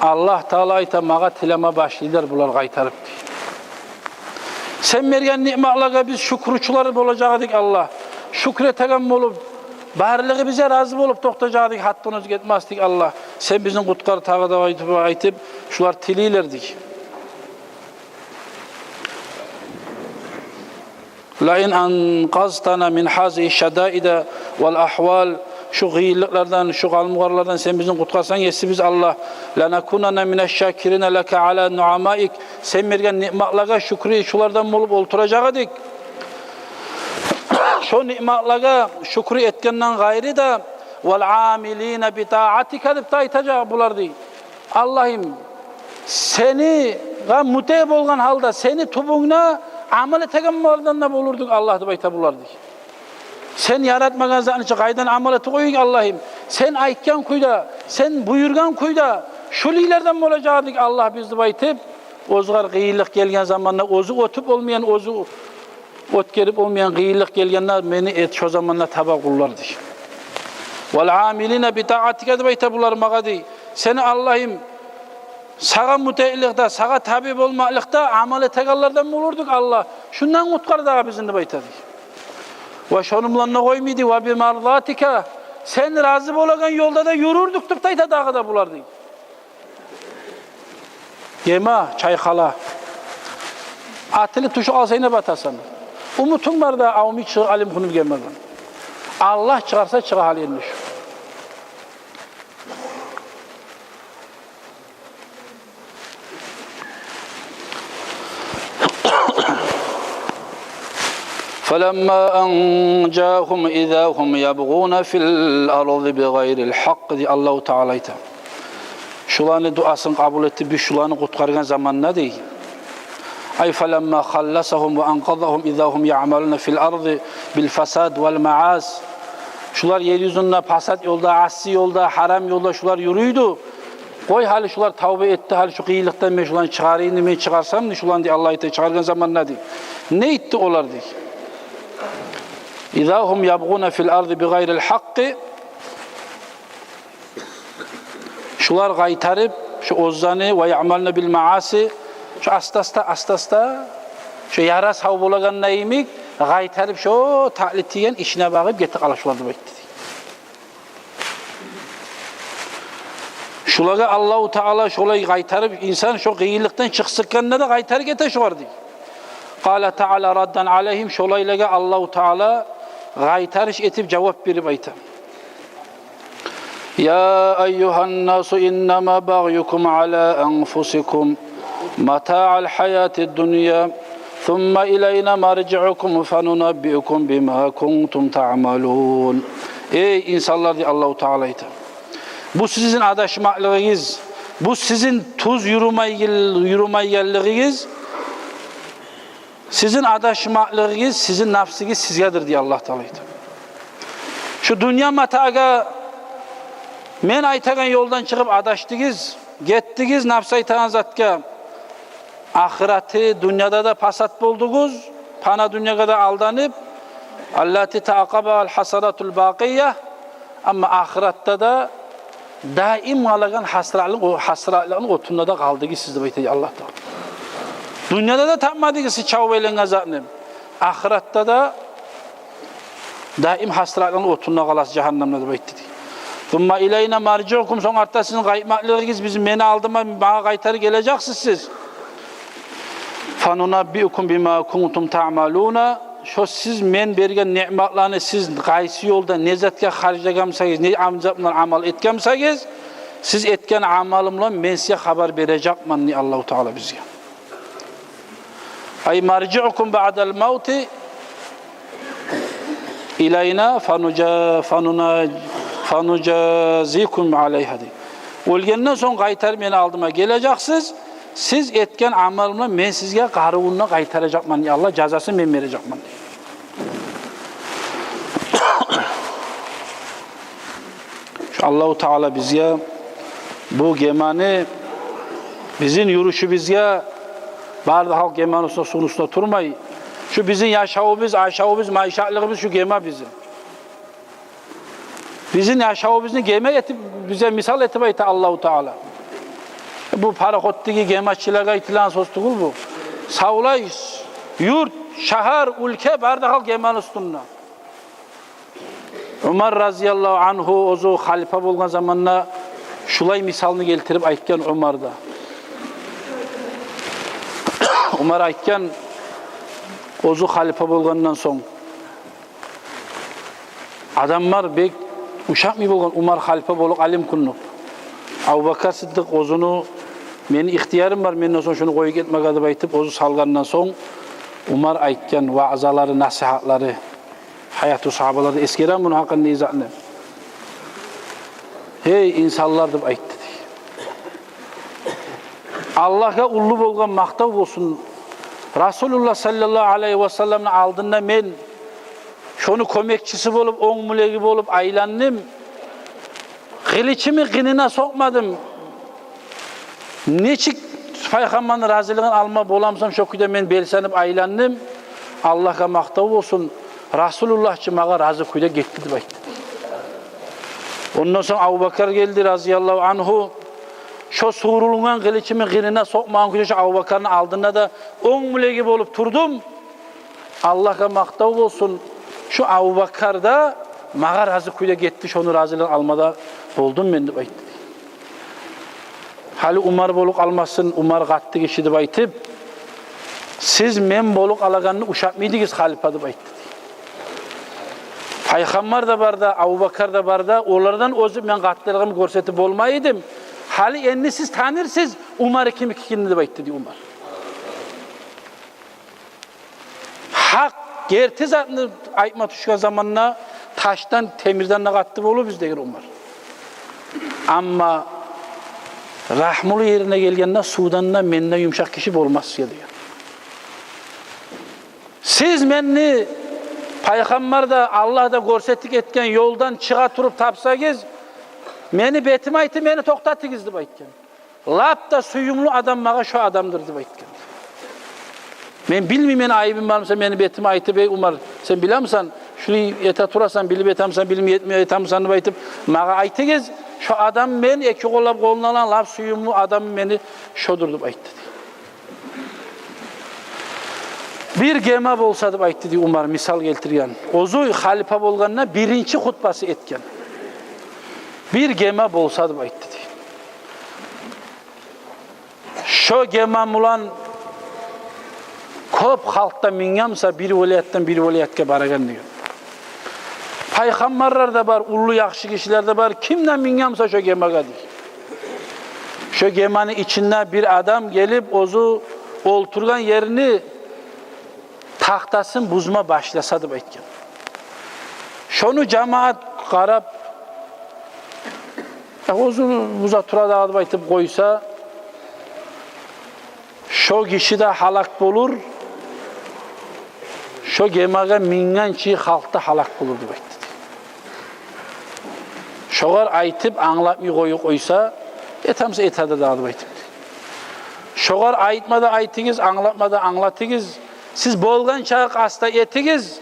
Allah Teala ayta mağa tileme başlayırlar bular kaytarıp diye. Sen vergen nimetlerine biz şükürçüler olacaktık Allah. Şükretegen olup, barlığı bize razı olup toktacaktık, hattınız gitmezdik Allah. Sen bizim kutkar tağıda aytıp, şular tiliylerdik. La in anqaztana min hazihi şadaide vel ahval. Şu gıyıllıklardan, şu kalmugarlardan sen bizim kutkarsan yesi biz Allah. لَنَكُنَنَا مِنَ الشَّاكِرِينَ لَكَ عَلَى نُعَمَائِكَ. Sen vergen nimetlerine şükrü şulardan olup olturacaktık. Şu nimetlerine şükrü etkenden gayri da وَالْعَامِلِينَ بِتَاعَتِكَ deyip de aytacak bular değil. Allah'ım seni muteyip olgan halda seni tubuna amel etegen vardan da bulurduk Allah deyip ayta bular değil. Sen yaratmagan zatın için kaydan ameleti koyun Allah'ım. Sen aytken kuyda, sen buyurgan kuyda, şu lilerden mi olacaktık Allah bizdi baytıp, ozgar gıyıllık gelgen zamanla, ozu otup olmayan, ozu ot gelip olmayan gıyıllık gelgenler beni et şu zamanla taba kullardı. Vel amiline bi ta'atike de bayta bular magadi. Seni Allah'ım sağa muteyillikte, sağa tabi olmalıkta amel etegallardan mı olurduk Allah? Şundan kutkar dağı bizim de baytadık. Ve şonumlanına koymaydı ve bir marzatika. Sen razı olagan yolda da yürürdük tıptayta dağı da bulardı. Yema, çaykala. Atili tuşu alsayına batasan. Umutun var da avmi çığı alim kunum gelmeden. Allah çıkarsa çığı hal yenmiş. فَلَمَّا أَنْجَاهُمْ اِذَا هُمْ يَبْغُونَ فِي الْأَرْضِ بِغَيْرِ الْحَقِّ diye Allah-u Teala ayta. Şulanı duasını kabul etti, bir şulanı kutkargan zaman ne değil? Ay فَلَمَّا خَلَّسَهُمْ وَاَنْقَضَهُمْ اِذَا هُمْ يَعْمَلُونَ فِي الْأَرْضِ بِالْفَسَادِ وَالْمَعَاسِ. Şular yeryüzünde pasat yolda, assi yolda, haram yolda şular yürüydü. Koy hali şular tavbe etti, hali şu kıyılıktan ben şulan çıkarayım, ben çıkarsam ne şulan diye Allah ayta çıkargan zaman ne değil? Ne etti olar diye? İzâ hum yabgûne fil ardı bi gayril hakkı. Şular gaytarıp şu ozzanı ve ya'malne bil maasi. Şu astasta şu yaras hav bolagan neyimik gaytarıp şu ta'litiyen işine bakıp getik alaşulardı bekti. Şulaga Allahu Teala şolay gaytarıp insan şu gıyılıktan çıksıkken de gaytarıp getek vardı. Kâle Teala raddan aleyhim şolaylaga Allahu Teala gaytarış etip cevap verip ayta. Ya eyyuhan nasu innema bagyukum ala enfusikum mata'al hayatid dunya thumma ilayna marji'ukum fanunabbi'ukum bima kuntum ta'malun. Ey insanlar diye Allah-u Teala ayta. Bu sizin adaşmaklığınız, bu sizin tuz yürümeyenliğiniz Sizin adaşmaklığınız, sizin nafsiniz sizgedir diye Allah Teala aytdı. Şu dünya mataga men aytagan yoldan çıkıp adaştınız, getdiniz nafs aytagan zatga. Ahireti dünyada da pasat buldunuz, pana dünyada da aldanıp, allati ta'aqabal hasaratul baqiyye, ama ahirette da daim alagan hasratların otunda da kaldınız sizde baytay Allah Teala. Dünyada da tapmadınız siz çavbeylen azabını. Ahirette da daim hasratların otunda kalasınız cehennemde de baytay. Thumma ileyna marciukum, son artta sizin kaymaklığınız bizim meni aldıma bana kaytarı geleceksiniz siz. Fanunabbiukum bima kuntum ta'maluna. Şu siz men bergen nimetlerini siz qaysi yolda nezatga harcagamsangiz, ne amjaplan amal etgamsangiz, siz etken amalımla men size haber verecekman ni Allahu Teala bizge. Ay marciukum ba'dal mauti ilayna fanujazikum alayha. Ölgenden son qaytar meni aldıma geleceksiniz. Siz etken amalımla men sizge qarıwunna qaytaracakman ni Allah cazasını men verecekman. Şu Allahu Teala bizge bu gemani bizim yürüyüşü bizge barda halk gemanın sunusunda turmay. Şu bizim yaşavımız, aşavımız, maişatlığımız şu gema bizim. Bizim yaşavımızı geme etip bize misal etip ayta Allahu Teala. Bu parakottaki gemaççılara itilan sostukul bu. Savlay, yurt, şahar, ülke barda halk gemanın üstünde. Ömer razıyallahu anhu ozu halife bolgan zamanla şulay misalını geltirip aytken Ömer'da. Ömer aytken ozu halife bolgandan son adamlar bek uşak mı bolgan Ömer halife bolup alim kunnup. Abu Bakar Siddiq ozunu menin ihtiyarım var, menden son şunu koyup etmek adı aytıp ozu salgandan son Ömer aytken vaazaları, nasihatları hayatı sahabalarda eskeren bunun hakkında izahını. Hey insanlar deyip aytdı. Allah'a ullu bolgan maqtav olsun. Rasulullah sallallahu aleyhi ve sellem'in aldığında men şonu kömekçisi bolup, oň mülegi bolup aylandım. Giliçimi gınına sokmadım. Neçik Peygamber'in razılığını alma bolamsam şokuyda men belsenip aylandım. Allah'a maqtav olsun. Rasulullahçı mağa razı kuyda gitti deyip aytdı. Ondan sonra Abu Bakar geldi razıyallahu anhu. Şu surulungan kılıçımı gınına sokmağın kuyda şu Abu Bakar'ın aldığında da oň mülegi bolup turdum. Allah'a maqtav olsun. Şu Abu Bakar da mağa razı kuyda gitti. Şonu razılığını almada boldum men deyip aytdı. Hali Umar boluk almasın, Umar gattı kişi deyip aytıp siz men boluk alaganını uşak mıydınız halife deyip aytdı. Peygamber de barda, Abu Bakar da barda, onlardan özüp men gattılığımı görsetip olmaydım. Hali enni siz tanırsınız, Umar'ı kim ikini deyip aytdı diye Umar. Hak, gerti zatını aytma tuşkan zamanına taştan, temirden de gattı bolu bizde Umar. Ama rahmulu yerine gelgende sudandan menden yumuşak kişi olmaz diyor. Siz menni Peygamber de Allah da görsettik etken yoldan çığa turup tapsagız meni betim aytı meni toktatınız deyip aytken. Lap da suyumlu adam mağa şu adamdır deyip aytken. Men bilmeyeyim meni ayıbım varmasa meni betim aytı bey Umar sen bilemsen şunu yete turasan bilip etamsan bilim yetmiyor etamsan deyip aytıp mağa aytınız şu adam men eki kolap koluna alan lap suyumlu adam meni şodur deyip aytı. Bir gema bolsa deyip aytdı diye Umar misal keltirgen. Ozu halife bolganına birinci hutbası etken. Bir gema bolsa deyip aytdı diye. Şu gema mulan köp halkta mingamsa bir vilayetden bir vilayetke baragan diyor. Peygamberler de var, ullu yakşı kişiler de var. Kimden mingamsa şu gemaga diyor. Şu gemanın içinden bir adam gelip ozu olturgan yerini tahtasın buzma başlasa deyip aytken. Şonu cemaat qarap ozu buza turada deyip aytıp koysa şu kişi de halak bolur Şo gemaga mingen çi halkta halak bulurdu baytdı. Şoğar aytıp anlatmay koysa etamsa etadı dağdı baytdı. Şoğar aytmada aytınız, anlatmada anlatınız. Siz bolgan çağı hasta etiniz.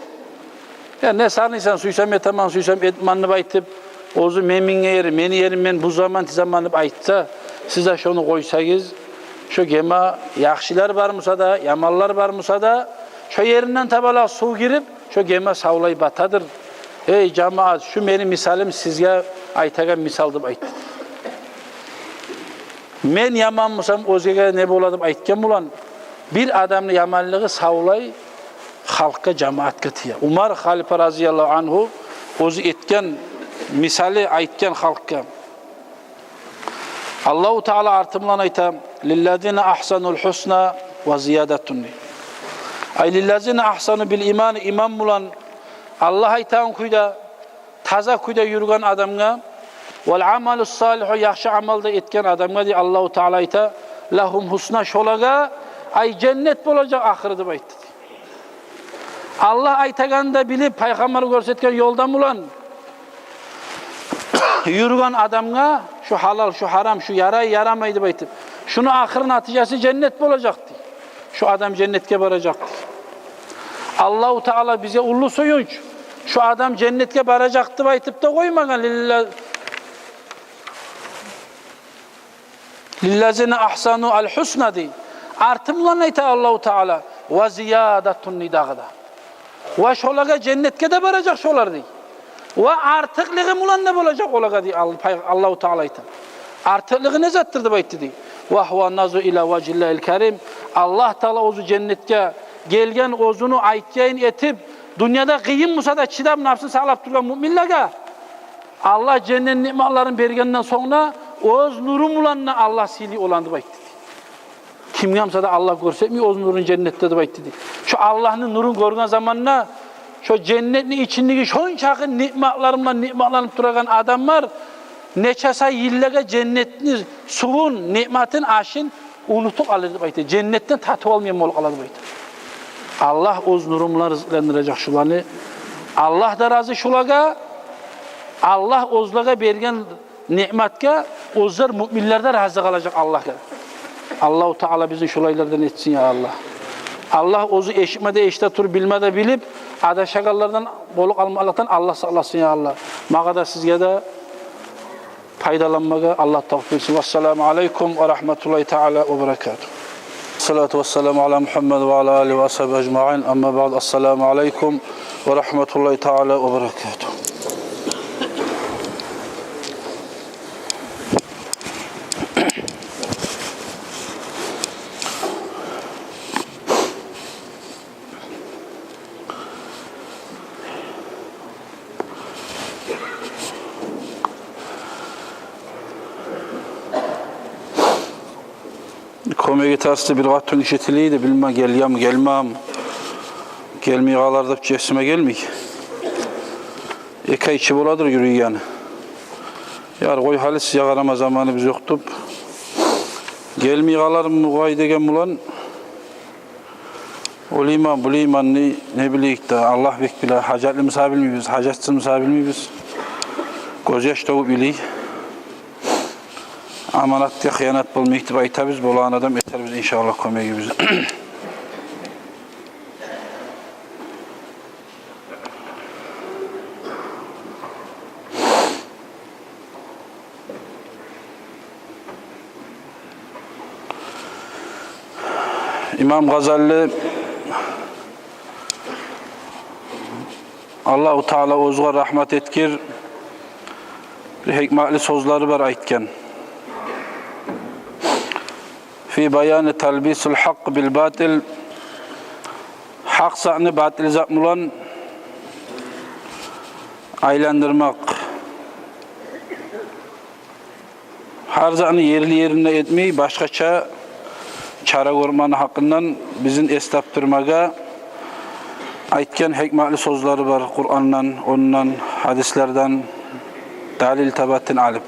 Ya ne sarnıysan suysam etaman, suysam etmanını baytıp, ozu meminge yeri, meni yerim men bu zaman tizamanıp aytsa, size şonu koysayız, şu gema yaxşiler barmısa da, yamallar barmısa da, şu yerinden tabala su girip, şu gema savlay batadır. Hey cemaat, şu benim misalim sizge aytagan misaldım aytdı. Men yamanmısam özgege ne boladım aytken bulan, bir adamın yamanlığı savlay, halka cemaatga tiya. Umar Halife raziyallahu anhu o'zi etgan misali aytgan xalqqa. Allohu taolo artimlan aytam: "Lillazina ahsanul husna va ziyadatun." Ay lillazina ahsanu bil iman, iman bulan Allah aytan kuyda taza kuyda yurgan adamga vel amalus salihu, yaxshi amalda etgan adamga di Allohu taolo ayta: "Lahum husna", şolaga ay cennet bolacak ahirde deb aytdi. Allah aytaganda bilip peygamber görsetken yoldan bulan yürüyen adamga şu halal, şu haram, şu yaray yaramaydı baytı. Şunu ahir neticesi cennet olacaktı. Şu adam cennetke varacaktı. Allahu Teala bize ullu soyunç. Şu adam cennetke varacaktı baytıp da koymagan lillazine ahsanu al husna di. Artımlan ayta Allahu Teala ve ziyadatun nidagda. Ve şolaga cennetke de varacak şolar dey. Ve artıklığı bulan ne olacak olaga dey Allahu Teala ayta. Artıklığı ne zattırdı baytı dey. Ve huve nazu ila vecihillahil kerim. Allah Teala ozu cennetke gelgen ozunu aytkeyin etip dünyada kıyım musa da çidam nafsı sağlap durgan müminlerge Allah cennet nimetlerin bergenden sonra oz nurun bulanına Allah sili olandı baytı. Kim yamsa da Allah görsetmiyor, o nurun cennette de baytdı. Şu Allah'ın nurun görgen zamanına, şu cennetin içindeki şon çakın nimetlerimle duragan adamlar, neçasa yillege cennetin suyun, nimetin aşın unutup alırdı baytdı. Cennetten tatı olmayan ol alırdı baytdı. Allah oz nurumla rızıklandıracak şularını. Allah da razı şulaga, Allah ozlaga bergen nimetke, ozlar müminlerde razı kalacak Allah'a. Allahu Teala bizi şulaylardan etsin ya Allah. Allah ozu eşitmede eşte tur bilmede bilip adaşagallardan boluk almalıktan Allah sağlasın ya Allah. Mağada sizge de faydalanmaga Allah tavfik etsin. Vesselamu aleyküm ve rahmetullahi teala ve berekatuhu. Salatu vesselamu ala Muhammed ve ala alihi ve ashabi ecma'in. Amma ba'd. Esselamu aleyküm ve rahmetullahi teala ve berekatuhu. Komegi tersi bir vaktun işitiliydi, bilmem gelyam gelmem. Gelmeyi ağlarda cesime gelmeyik. Eka içi boladır yürüyen. Yar koy halis yagarama zamanı biz yoktup. Gelmeyi ağlarım mugay degen bulan. O liman bu liman ne bileyik de Allah bek bile hacatlı misabil miyiz, hacatsız misabil miyiz? Göz yaş doğu bileyik. Amanatga xiyanat bolmayıp aytabız, bolan adam yeter biz inşallah komegi biz. İmam Gazali Allahu Teala ozga rahmet etkir bir hikmetli sözleri var aytken. Fi bayanı talbisul hak bil batil, hak sa'ni batil zapmulan aylandırmak, her za'ni yerli yerine etmeyi başkaça çara görmanı hakkından bizim estaptırmaga aytken hikmetli sözleri var Kur'an'dan, ondan, hadislerden dalil tabatin alıp.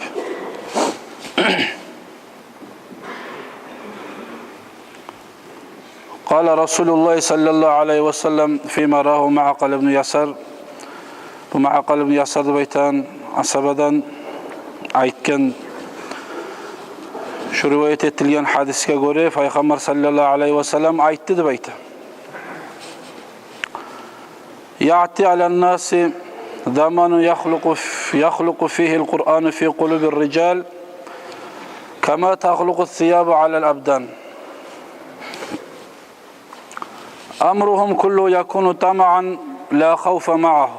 Kâle Resulullah sallallahu aleyhi ve sellem fîmâ râhu Ma'akal ibn Yasar. Bu Ma'akal ibn Yasar'da baytan asabadan aytken şu rivayet etilgen hadiske göre Peygamber sallallahu aleyhi ve sellem aytdı deb aytdı. Ya'ti alen nasi zamanu yakhluqu fihi el-Kur'an fi kulubir rical kama takhluqu thiyabu alel abdan. Amruhum kullu yakunu tama'an la khawfa ma'ahu.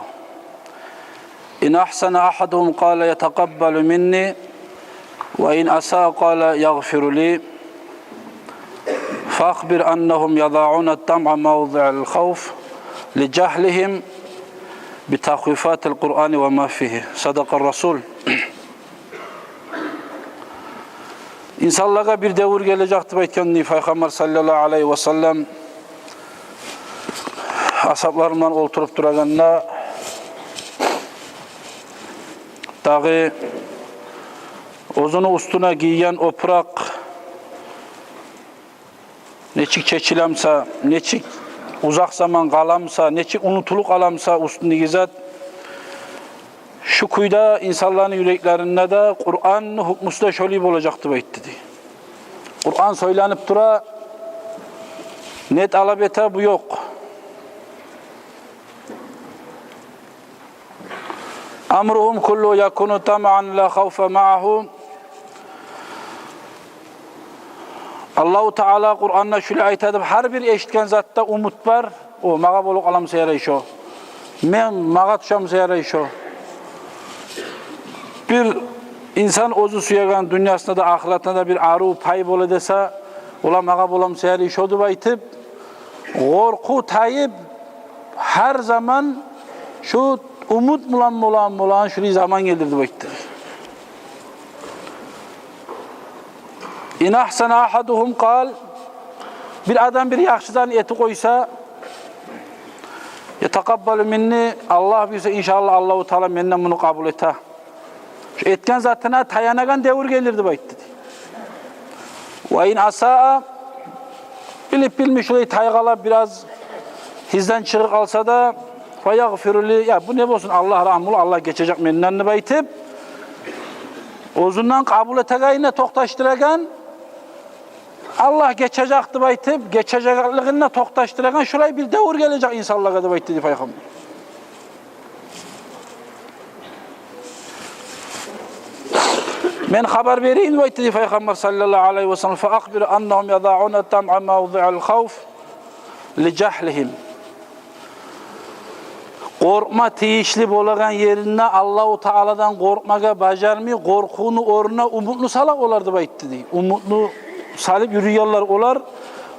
İn ahsana ahaduhum qala yetaqabbalu minni ve in asaa qala yaghfiru li. Fakhbir annahum yada'una at-tam'a mawdi'al khawf li cahlihim bi tahwifatil Kur'an ve ma fihi. Sadakar Resul. İnsanlara bir devir gelecekti aytken Peygamber sallallahu aleyhi ve sellem ashablarından oturup duraganda dağı ozunu üstüne giyen oprak neçik çeçilemsa, neçik uzak zaman kalamsa, neçik unutuluk alamsa üstünde gizet şu kuyda insanların yüreklerinde de Kur'an hükmüsü de şöyle olacaktı bayt dedi. Kur'an söylenip dura net alabete bu yok. Amruhum kullu yakunu tam'an la khawfa ma'ahu. Allahu Teala Kur'an'da şöyle aytadı. Her bir eşitken zatta umut var. O mağa bolup alamsa yarayışo. Men mağa tuşamsa yarayışo. Bir insan ozu suyagan dünyasında da ahiretinde de bir aru pay bolu dese ola mağa bolamsa yarayışo deb aytıp korku tayip her zaman şu umut mulan şuraya zaman geldirdi baytı. İn ahsana ahaduhum kal. Bir adam bir yaxşıdan eti koysa yetakabbalu minni Allah bilse inşallah Allahu Teala menden bunu kabul ete. Şu etken zatına tayanagan devir gelirdi baytı. Ve in asaa bilip bilmiş şurayı taygala biraz hizden çıkık alsa da fayagfiruli ya bu ne olsun Allah rahmulu Allah geçecek menden ne baytıp ozundan kabul etegayına toktaştıragan Allah geçecekti baytıp geçecekliğine toktaştıragan şuraya bir devir gelecek insanlığa da baytı Peygamber. Men haber vereyim baytı Peygamber sallallahu aleyhi ve sellem fa akbir annahum yada'una tam'a mawdi'al khawf li cahlihim. Korkma tiyişli bolagan yerine Allahu Teala'dan korkmaga bacarmay, korkunu oruna umutlu salak olardı baytı dey. Umutlu salip yürüyorlar olar.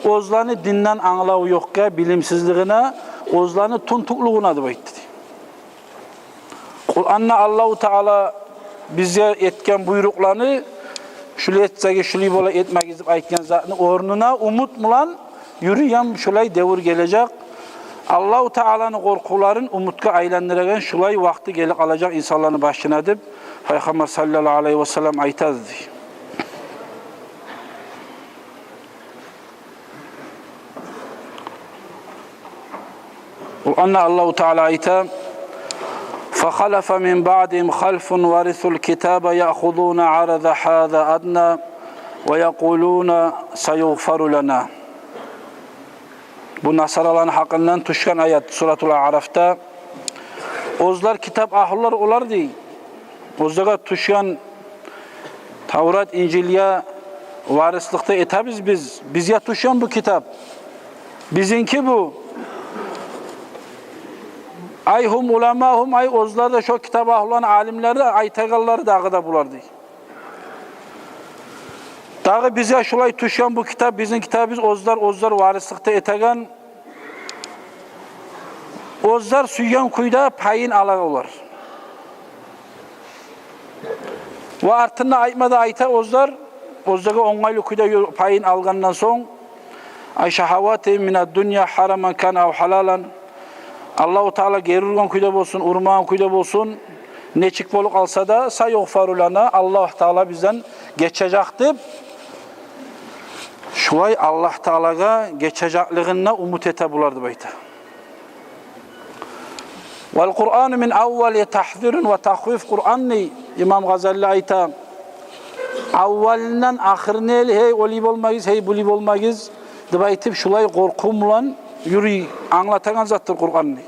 Ozlarını dinden anlağı yokka, bilimsizliğine, ozlarını tuntukluğuna da baytı dey. Kur'an'la Allahu Teala bize etken buyruklarını şöyle etseki şöyle bola etmek izip aytken zatını ornuna umut mulan yürüyen şolay devir gelecek. Allahu Teala'nın korkuların umutga aylandıragan şulay vakti gelip alacak insanların başına deb Peygamber sallallahu aleyhi ve sellem aytadı. Anna Allahu Teala ayta فَخَلَفَ مِنْ بَعْدِهِمْ خَلْفٌ وَرِثُوا الْكِتَابَ يَأْخُذُونَ عَرَضَ هَذَا أَدْنَى وَيَقُولُونَ سَيُغْفَرُ لَنَا. Bu Nasaraların hakkından tuşkan ayet Suratul Araf'ta ozlar kitap ahullar olar dey. Ozdaga tuşkan Tavrat, İncil'ye varislikte etabiz biz. Bizye tuşkan bu kitap. Bizinki bu. Ayhum ulemahum ay ozlar da şu kitap ahulan alimleri de aytegalları dağı da bular dey. Dağı bize şulay tuşkan bu kitap bizim kitabımız ozlar varislikte etegen ozlar suygan kuyda payın ala olar. Ve artına aytmada ayta ozdaga onaylı kuyda payın algandan son ay şahavati minad dünya haraman kan av halalan Allahu Teala gerirgan kuyda bolsun, urmağın kuyda bolsun neçik boluk alsa da sayuğfarulana Allah Teala bizden geçecek deyip Şulay Allah Teala'ga geçecekliğine umut ete bulardı bayta. Vel Kur'an min evveli tahzirun ve tahvif Kur'an'ni İmam Gazali ayta. Avvalinden ahirine hey olib olmayız, hey bulib olmayız. Dibaytip şulay korkumlan yürü anlatan zattır Kur'an'ni.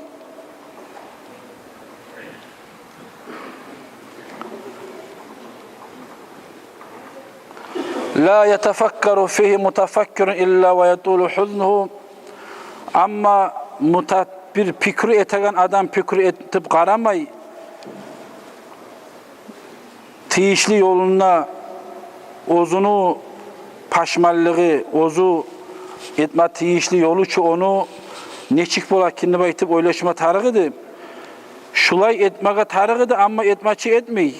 La yetefekkeru fihi mutefekkirun illa ve yetulu huznuhu. Amma bir fikri etegen adam fikri etip qaramay tiyişli yoluna ozunu paşmallığı, ozu etme tiyişli yolu ki onu neçik bolakini baytip oylaşma tarıgıdı. Şulay etmege tarıgıdı ama etmaçı etmey.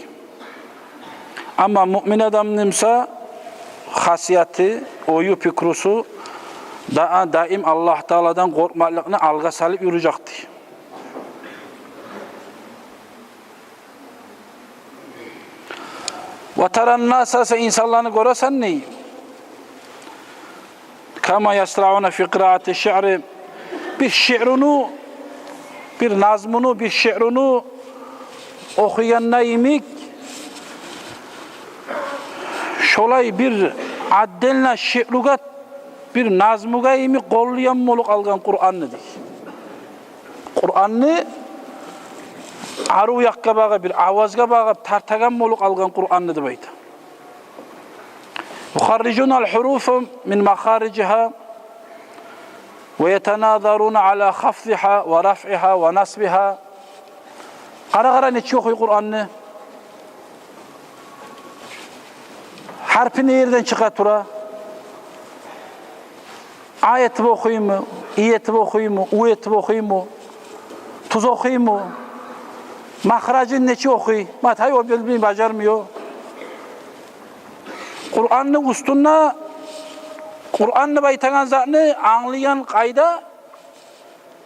Ama mümin adam nimsa hasiyeti, oyu fikrusu daim Allah Teala'dan korkmaklığını alga salıp yürüyecekti. Ve teran nasa insanlarını görürsen ne? Kama yasrauna fi qiraati şi'ri bir şi'runu, bir nazmunu, bir şi'runu okuyanna imik şolay bir addelna şi'rugat bir nazmuga imik qollayan moluk algan Kur'an'ı dey. Kur'an'ı aru yakka bağıb, bir avazga bağıb, tartagan moluk algan Kur'an'ı dey bayta. يخرجون الحروف من مخارجها ويتناظرون على خفضها ورفعها ونصبها. Qara neçe okuyor Kur'an'ı? Harfi nereden çıkartura? Ayet mi okuyayım mı? İyet mi okuyayım mı? Uyet mi okuyayım mı? Tuz okuyayım mı? Mahracın neçe okuyayım? Matay o bilmeyi bacarmıyor. Kur'an'ın ustunna Kur'an'ı baytagan zatını anlayan kayda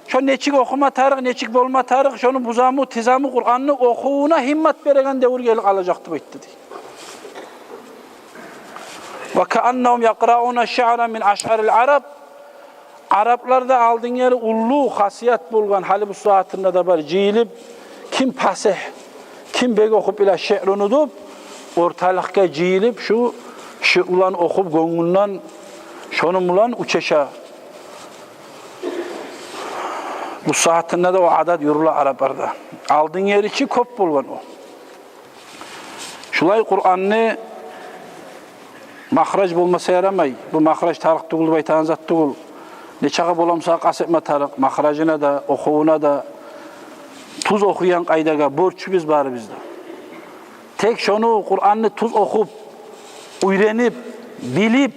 şu neçik okuma tarık, neçik bolma tarık, şunu buzamı, tizamı Kur'an'ı okuğuna himmet beregen devir gelip alacaktı bayttı. Ve keannehum yakra'una şi'ra min aş'aril Arab. Araplarda aldığın yeri ullu hasiyet bulgan hali bu saatinde de var. Ciyilip kim pasih, kim beg okup ila şi'runu dup ortalıkta ciyilip şu şi'rulan okup gönlünden şunun ulan uçeşa. Bu saatinde de o adet yurula Araplarda. Aldığın yer içi kop bulgan o. Şulay Kur'an'ı mahraç bulmasa yaramay. Bu mahraç tarık tuğul baytan zat tuğul. Neçağı bolamsa kasıtma tarık. Mahracına da, okuğuna da tuz okuyan kaydaga borçu biz bari bizde. Tek şunu Kur'an'ı tuz okup, öğrenip, bilip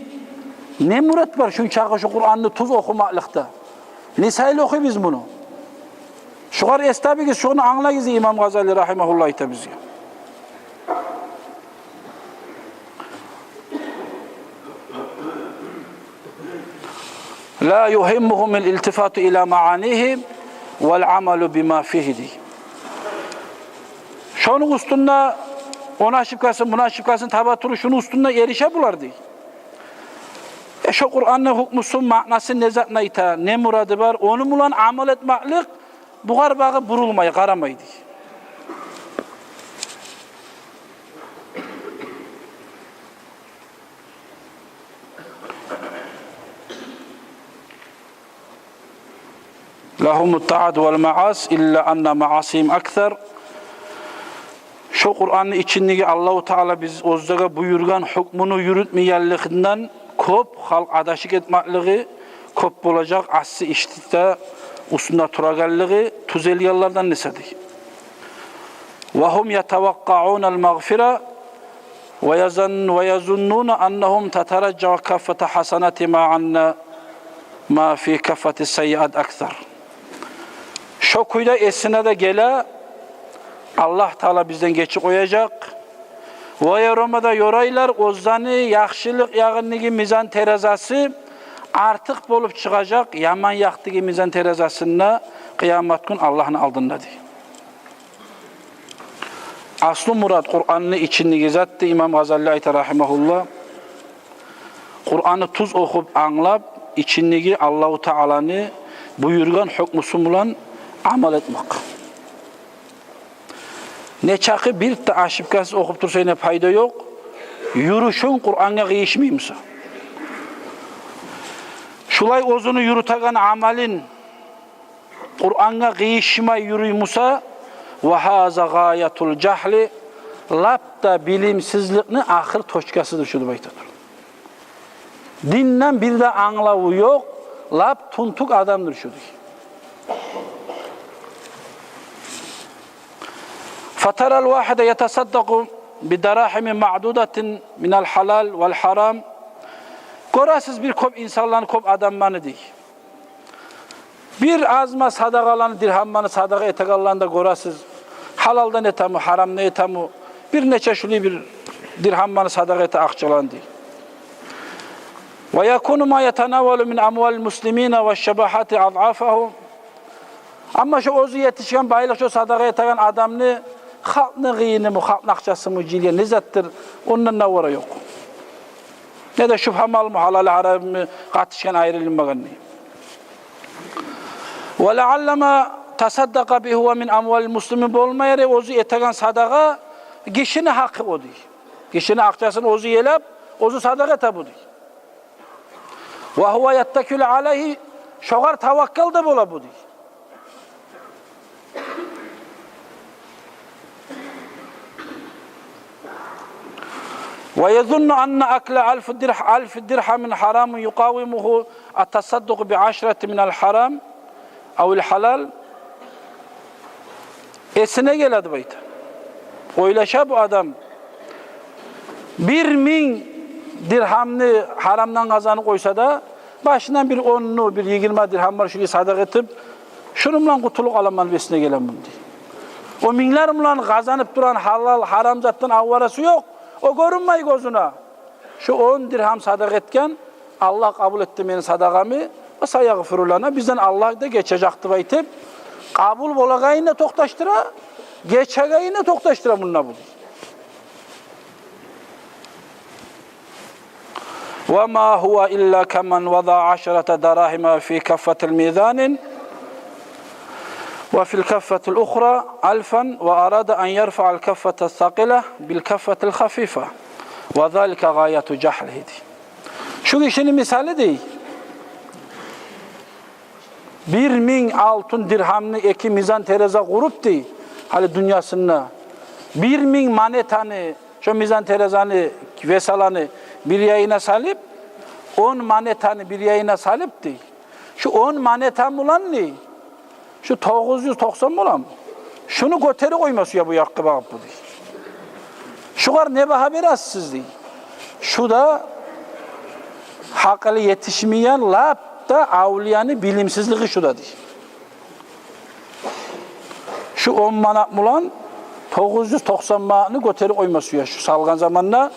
ne murat var şu çağı şu Kur'an'ı tuz okumaklıkta. Ne sayılı okuyor biz bunu? Şu kadar estabi ki şunu anlayız İmam Gazali rahimahullah ite bizi. La yuhimmuhum el-iltifatu ila ma'anihim vel amalu bima fihi. Şunun üstünde ona şıpkasın, buna şıpkasın tabaturu şunun üstünde erişe bulardı. Şu Kur'an'ın hukmusun manası ne zatına ita, ne muradı var, onu mulan amel etmeklik bu kadar bağı burulmayı, karamaydı. Lahumut ta'ad vel ma'as illa anna ma'asim akthar. Şu Kur'an'ın içindeki Allah-u Teala biz ozdaga buyurgan hukmunu yürütmeyenliğinden köp halk adaşık etmekliği, köp olacak aslı iştitte usunda turagallığı tüzeliyallardan nesedi. Ve hum yetevakkaunel mağfira ve yazunnuna annahum teteracca kaffete hasanati ma'anna ma fi kaffeti seyyiat akthar. Şu kuyda esine de gele Allah Teala bizden geçi koyacak. Ve yorumada yoraylar ozdanı yaxşılık yağınlığı mizan terazası artık bolup çıkacak. Yaman yaktığı mizan terazasında kıyamet gün Allah'ın aldığında diye. Aslı murad Kur'an'ın içindeki zattı İmam Gazali ayta rahimahullah. Kur'an'ı tuz okup anlap, içindeki Allahu Teala'nı buyurgan hükmüsü bilen amal etmek. Ne çakı bir de aşıpkası okup dursa yine fayda yok. Yürüşün Kur'an'a kıyışmıyımsa. Şulay ozunu yürütagan amalin Kur'an'a kıyışmay yürüymüsa ve haza gayatul cahli lap da bilimsizlikni ahir toçkasıdır şunu baytadır. Dinden bir de anlavu yok, lap tuntuk adamdır şudur. Fataral vahide yetasaddaku bidarahimi ma'dudatin minel halal vel haram. Görəsiz bir kop insanların kop adammanı değil. Bir azma sadakalanı, dirhammanı sadaka etegallarını da görəsiz. Halaldan etamu, haramdan etamu. Bir neçe şuli bir dirhammanı sadaka ete akçalan değil. Ve yakunu ma yetenavalu min amval muslimina ve şebahati az'afahu. Ama şu ozu yetişken bayılık şu sadaka eten adamını halkını gıyını mı, halkın akçası mı, cilye nizettir, ondan ne var yok. Ne de şüphe mal mı, halal haram mı, katışken ayrılmagan ne. Ve leallema tasaddaka bihi ve min amval muslimin bolmayarı ozu eten sadaka kişinin hakkı o değil. Kişinin akçasını ozu yelep, ozu sadaka tabu değil. Ve huve yettekül aleyhi şoğar tavakkal da bola bu değil. Ve yezunnu anna akle alf dirhamin haramun yukavimuhu atasadduku bi aşreti minel haram avil halal. Esine geledi bayta. Oylaşa bu adam 1000 dirhamını haramdan kazanı koysa da başından bir 10'nu, bir 20 dirham var şunu sadak etip şununla kutuluk alaman vesine gelen bunu değil. O minlerimle kazanıp duran halal, haram zattan avvarası yok. O görünmeyi gözüne. Şu 10 dirham sadak etken Allah kabul etti benim sadakamı ve sayagfirulana bizden Allah da geçecekti baytip kabul bolagayını toktaştıra, geçegayını toktaştıra bununla bu değil. وَمَا هُوَ إِلَّا كَمَنْ وَضَعَ عَشْرَةَ دَرَاهِمَ فِي كَفَّةِ الْمِيزَانِ وَفِي الْكَفَّةِ الْأُخْرَى أَلْفًا وَأَرَادَ أَنْ يَرْفَعَ الْكَفَّةَ الثَّقِلَةَ بِالْكَفَّةِ الْخَفِيفَةِ وَذَلِكَ غَايَةُ جَهْلِهِ. Şu kişinin misali değil. 1000 altın dirhamını eki mizan tereza kurup değil. Hali dünyasında 1000 manetanı şu mizan terezanı vesalanı bir yayına salip 10 manetanı bir yayına salip değil. Şu 10 manetan bulan ne? Şu 990 bulan. Şunu göteri koyması ya bu yakkı bağıp bu değil. Şu kadar ne baha biraz değil. Şu da haklı yetişmeyen lap da avliyanı bilimsizliği şu da değil. Şu 10 manat bulan 990 manatını göteri koyması ya şu salgan zamanla.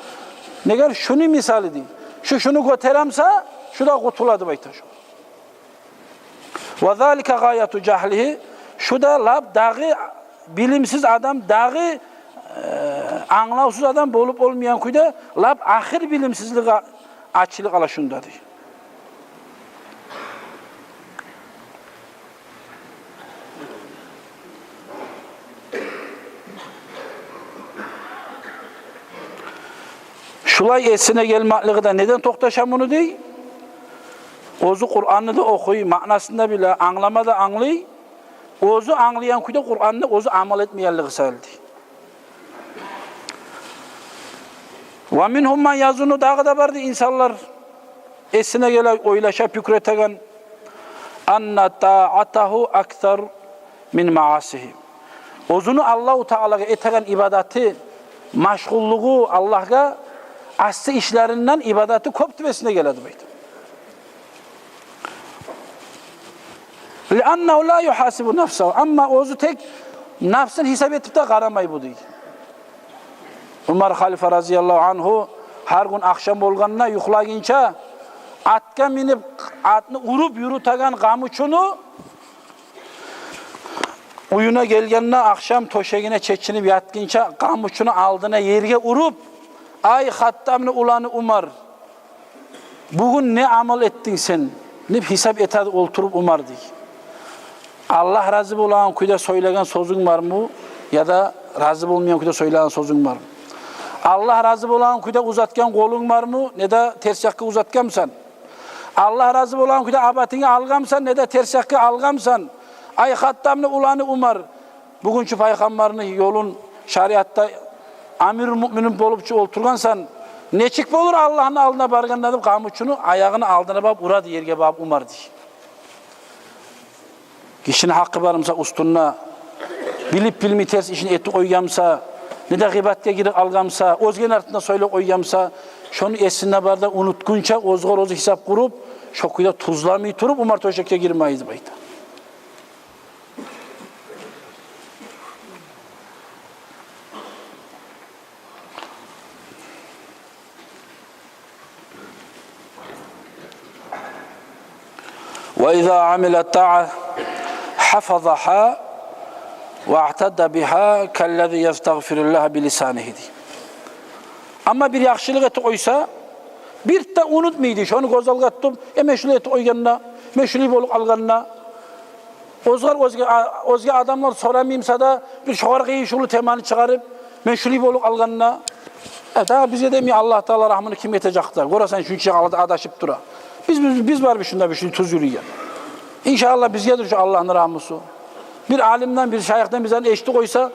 Ne kadar şunu misali değil. Şunu göteremse şu da kutuladı bayta şu. Ve zalika gayetu cahlihi şu da lab dağı bilimsiz adam dağı anlavsız adam bolup olmayan kuyda lab ahir bilimsizlik açılık ala şundadır. Şulay esine gelmekliği de neden toktaşan bunu değil? Ozu Kur'an'ı da okuy, manasında bile anlama da anlay. Ozu anlayan kuyda Kur'an'da ozu amal etmeyenliği seldi. Ve minhum man yazunu dağı da vardı insanlar esine gele oylaşa pükreten anna ta'atahu aktar min maasihi. Ozunu Allahu Teala'ya etegen ibadeti, maşgulluğu Allah'a aslı işlerinden ibadeti koptuvesine geledi beydi. لِأَنَّهُ لَا يُحَاسِبُ نَفْسَهُ. Ama ozu tek nafsını hesap etip de karamayı bu değil. Umar Halife razıyallahu anhu her gün akşam olganına yuxlayınca atga minip atını urup yürütagan gamuçunu uyuna gelgenine akşam toşegine çeçinip yatkinca gamuçunu aldığına yerge urup ay hattamını ulanı Umar Bugün ne amel ettin sen? Ne hesap etadı oturup umardı. Allah razı olan kuyda söylegen sözün var mı? Ya da razı olmayan kuyda söylegen sözün var mı? Allah razı olan kuyda uzatken kolun var mı? Ne de ters yakı uzatkamsan? Allah razı olan kuyda abatını algamsan? Ne de ters yakı algamsan? Ay hattamını ulanı umar. Bugünkü paygambarını yolun şariatta amir müminin bolup oturgansan neçik olur Allah'ın aldına barganladım kamuçunu ayağını aldına bab uradı yerge bab umardı. Kişinin hakkı varımsa ustunna bilip bilmi ters işini etti koygamsa ne de gıbatga girip algamsa özgen artında söyle koygamsa şonu esine barda unutkunça ozgor ozu hesap kurup şokuyla tuzlamayı turup umar toşekke girmeyiz bayda. وَإِذَا عَمِلَ الطَّاعَةَ حَفَظَهَا وَاعْتَدَّ بِهَا كَالَّذِي يَسْتَغْفِرُ اللّٰهَ بِلِسَانِهِ. Ama bir yaxşılık eti oysa, bir de unutmaydı. Şonu gozalgattım, meşhul eti oyganına, meşhul bolup alganına. Özge adamlar soramayımsa da bir şoğargıyı şulu temanı çıkarıp, meşhul bolup alganına. Daha bize demiyor Allah Teala rahmını kim etecek da. Gorasan şu içe adaşıp dura. Biz var bir şunda bir şey tuz yürüyen. İnşallah biz gelir şu Allah'ın rahmısı. Bir alimden, bir şeyhten bizden eşlik oysa,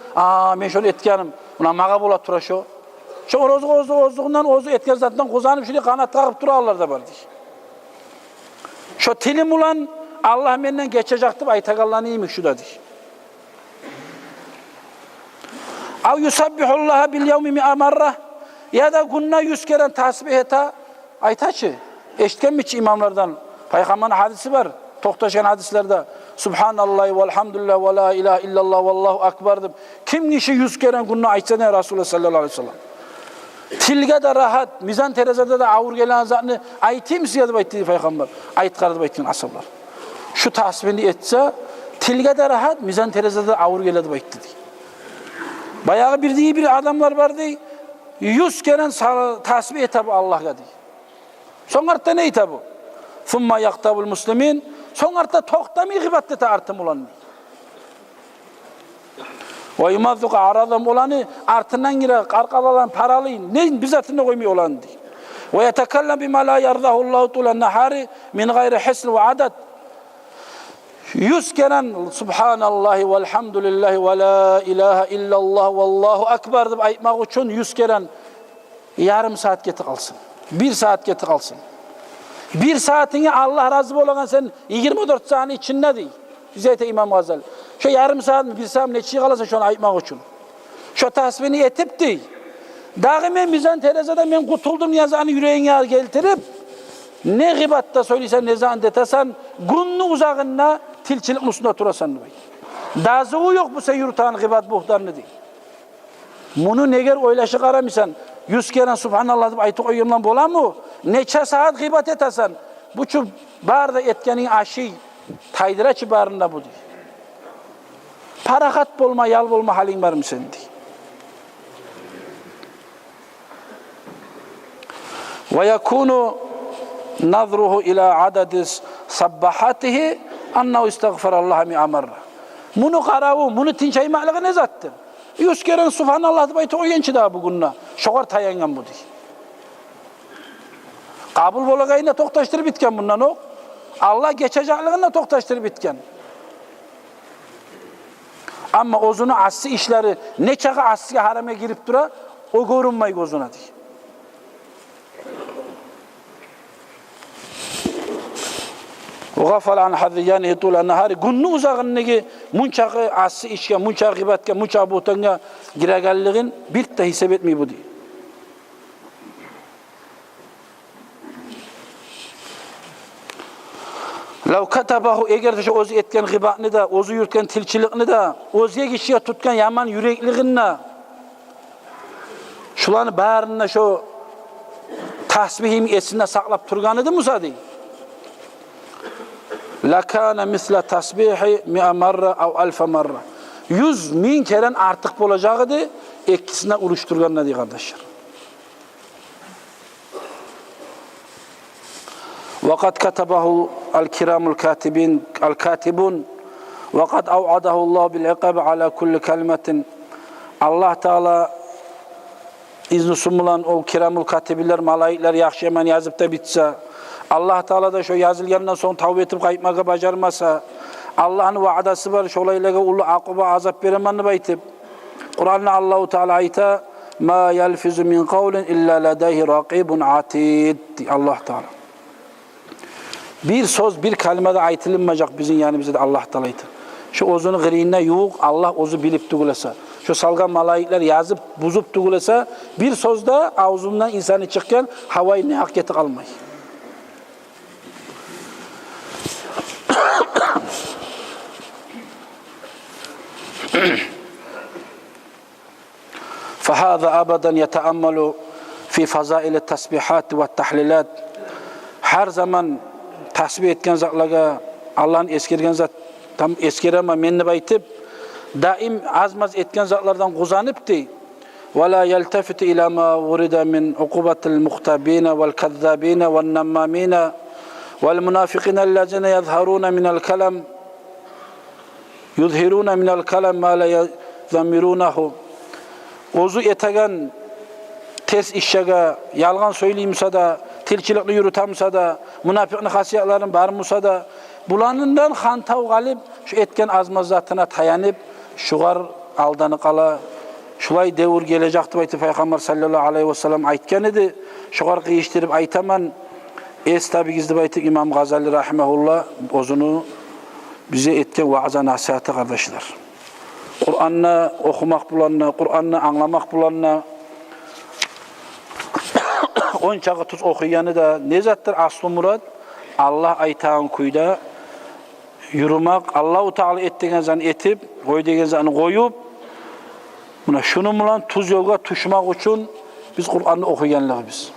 men şöyle etkiyanım. Buna mağa bola tura şu. Şu ozduğundan ozu etken zatından kozanıp şöyle kanat takıp durarlar da vardı. Şu tilim ulan Allah benden geçecekti, aytak Allah'ın iyiymiş şu dedi. Av yusabbihullaha bil yevmi mi'amarra ya da günna 100 kere tasbih eta aytaçı. Eşitken mi imamlardan? Peygamber'in hadisi var. Toktaşan hadislerde. Subhanallah velhamdülillah ve la ilahe illallah vallahu akbar'dır. Kim kişi 100 kere gününü aytsa ne Resulullah sallallahu aleyhi ve sellem. Tilge de rahat, mizan terezede de ağır gelen zatını aytayım size de baytıydı Peygamber. Aytkardı baytıyın asablar. Şu tasbihini etse, tilge de rahat, mizan terezede de ağır gelen baytıydı. Bayağı bir adamlar vardı. 100 kere tasbih etabı Allah'a dedi. Sonartta ne etabı? Thumma yaktabul muslimin. Sonartta toktami gıbattete artım olanı. Ve yumazzuk aradam olanı artından gire karkalalan paralayın. Ne bizatını koymuyor olanı. Ve yetekellem bima la yardahullahu tulan nahari min gayri hisl ve adat. 100 kere subhanallahi velhamdülillahi ve la ilahe illallah vallahu akbar deyip aytmak için 100 kere yarım saat geti kalsın. 1 saat geti kalsın. 1 saatini Allah razı olan sen 24 saniye içinde değil. Zeyte İmam Gazali. Şu yarım saat mi 1 saat mi neçiyi kalasın şunu aytmak için. Şu tasbihini etip değil. Dağı men bizden terezede men kutuldum yazanı yüreğine geltirip ne gıbatta söylesen ne zaman detesen günlü uzağına tilçilik musunda turasan. Dazığı yok bu sen yurtağın gıbat buhtarını değil. Bunu neger oylaşık aramıysan 100 kere subhanallah deyip aytı koyumdan bola mı? Neçe saat gıbat etasan. Bu çub barda etkenin aşı taydıra çi barında bu değil. Parakat bolma, yal bolma halin var mı senin değil. Ve yakunu nazruhu ila adadis sabbahatihi annahu istagfarallaha mi'amarra. Bunu karavu, bunu tinçaymaklığı ne zattır? 100 kere subhanallah deyip aytı koyunçı daha bugünna. Şoğar tayangan bu değil. Kabul bolagayına toktaştırıp bitken bundan o. Allah geçecekliğine toktaştırıp bitken. Ama ozunu aslı işleri ne çağı aslı harame girip dura o görünmeyi ozuna değil. O gafal an hadiyanihi tula nahari günlü uzağındaki munçağı aslı işe, munçağı gıbatke, munçağı buhtanga giregelliğin bir de hesap etmeyi bu değil. Lav katabahu eğer de şu ozu etken gıbatını da, ozu yürütken tilçiliğini da, ozuya kişiye tutkan yaman yürekliğinle, şulanı bağrına şu tasbihim esinde saklap turganıdı Musa değil. Lakâne misle tasbihi mi'a marra av alfa marra. 100.000 keren artık olacağıydı, ekisine uruşturganına değil kardeşler. وَقَدْ كَتَبَهُ الْكِرَامُ الْكَاتِبُونَ وَقَدْ أَوْعَدَهُ اللّٰهُ بِالْعِقَابِ عَلَى كُلِّ كَلِمَةٍ. Allah Teala izni sumulan o kiramul katibler, malayikler yaxşı hemen yazıp da bitse, Allah Teala da şu yazılgandan sonra tavbe etip kayıtmaga bacarmasa, Allah'ın vaadası var, şolaylaga ulu akuba azap veremanını baytip, Kur'an'da Allah-u Teala ayta, مَا يَلْفِزُ مِنْ قَوْلٍ إِلَّا لَدَيْهِ رَقِيبٌ عَتِيدٌ. Allah Teala. Bir söz, bir kelimede aytılınmayacak bizim yanımızda Allah Teala aytır. Şu ozunu gıriyine yuğuk, Allah ozu bilip dugulasa. Şu salgan malayikler yazıp, buzup dugulasa, bir sözde ağzından insanı çıkken havayı ne hakiyeti kalmay. فَهَذَا أَبَدًا يَتَأَمَّلُ فِي فَزَائِلِ التَّسْبِحَاتِ وَالتَّحْلِلَاتِ. Her zaman tasbih etken zatlaga, Allah'ın eskirgen zat, tam eskirema menni baytip, daim azmaz etken zatlardan kuzanıp di. وَلَا يَلْتَفِتِ إِلَى مَا وُرِدَ مِنْ عُقُبَةِ الْمُخْتَبِينَ وَالْكَذَّابِينَ وَالنَّمَّامِينَ وَالْمُنَافِقِينَ الَّذِينَ يَظْهَرُونَ مِنَ الْكَلَمِ مَا لَا يَزَمِّرُونَهُ. Ozu etegen ters işşege, yalgan söyleyimse da, tilçilikli yürütamsa da, münafıklı hasiyatların barmısa da, bulanından hantav galip, şu etken azmaz zatına tayanıp, şugar aldanı kala, şulay devir gelecekti bayti Peygamber sallallahu aleyhi ve sellem aytken idi, şugar kıyıştırıp aytaman, tabi gizli bayti İmam Gazali rahimehullah, ozunu bize etken vaaza nasihatı kardeşler. Kur'an'ı okumak bulanına, Kur'an'ı anlamak bulanına, on çağı tuz okuyanı da ne zattır aslı murad? Allah aytağın kuyda yürümek, Allah-u Teala ettiğin zan etip, koyduğun zanı koyup, buna şunu mulan tuz yolga tuşmak için biz Kur'an'ı okuyanlar biz.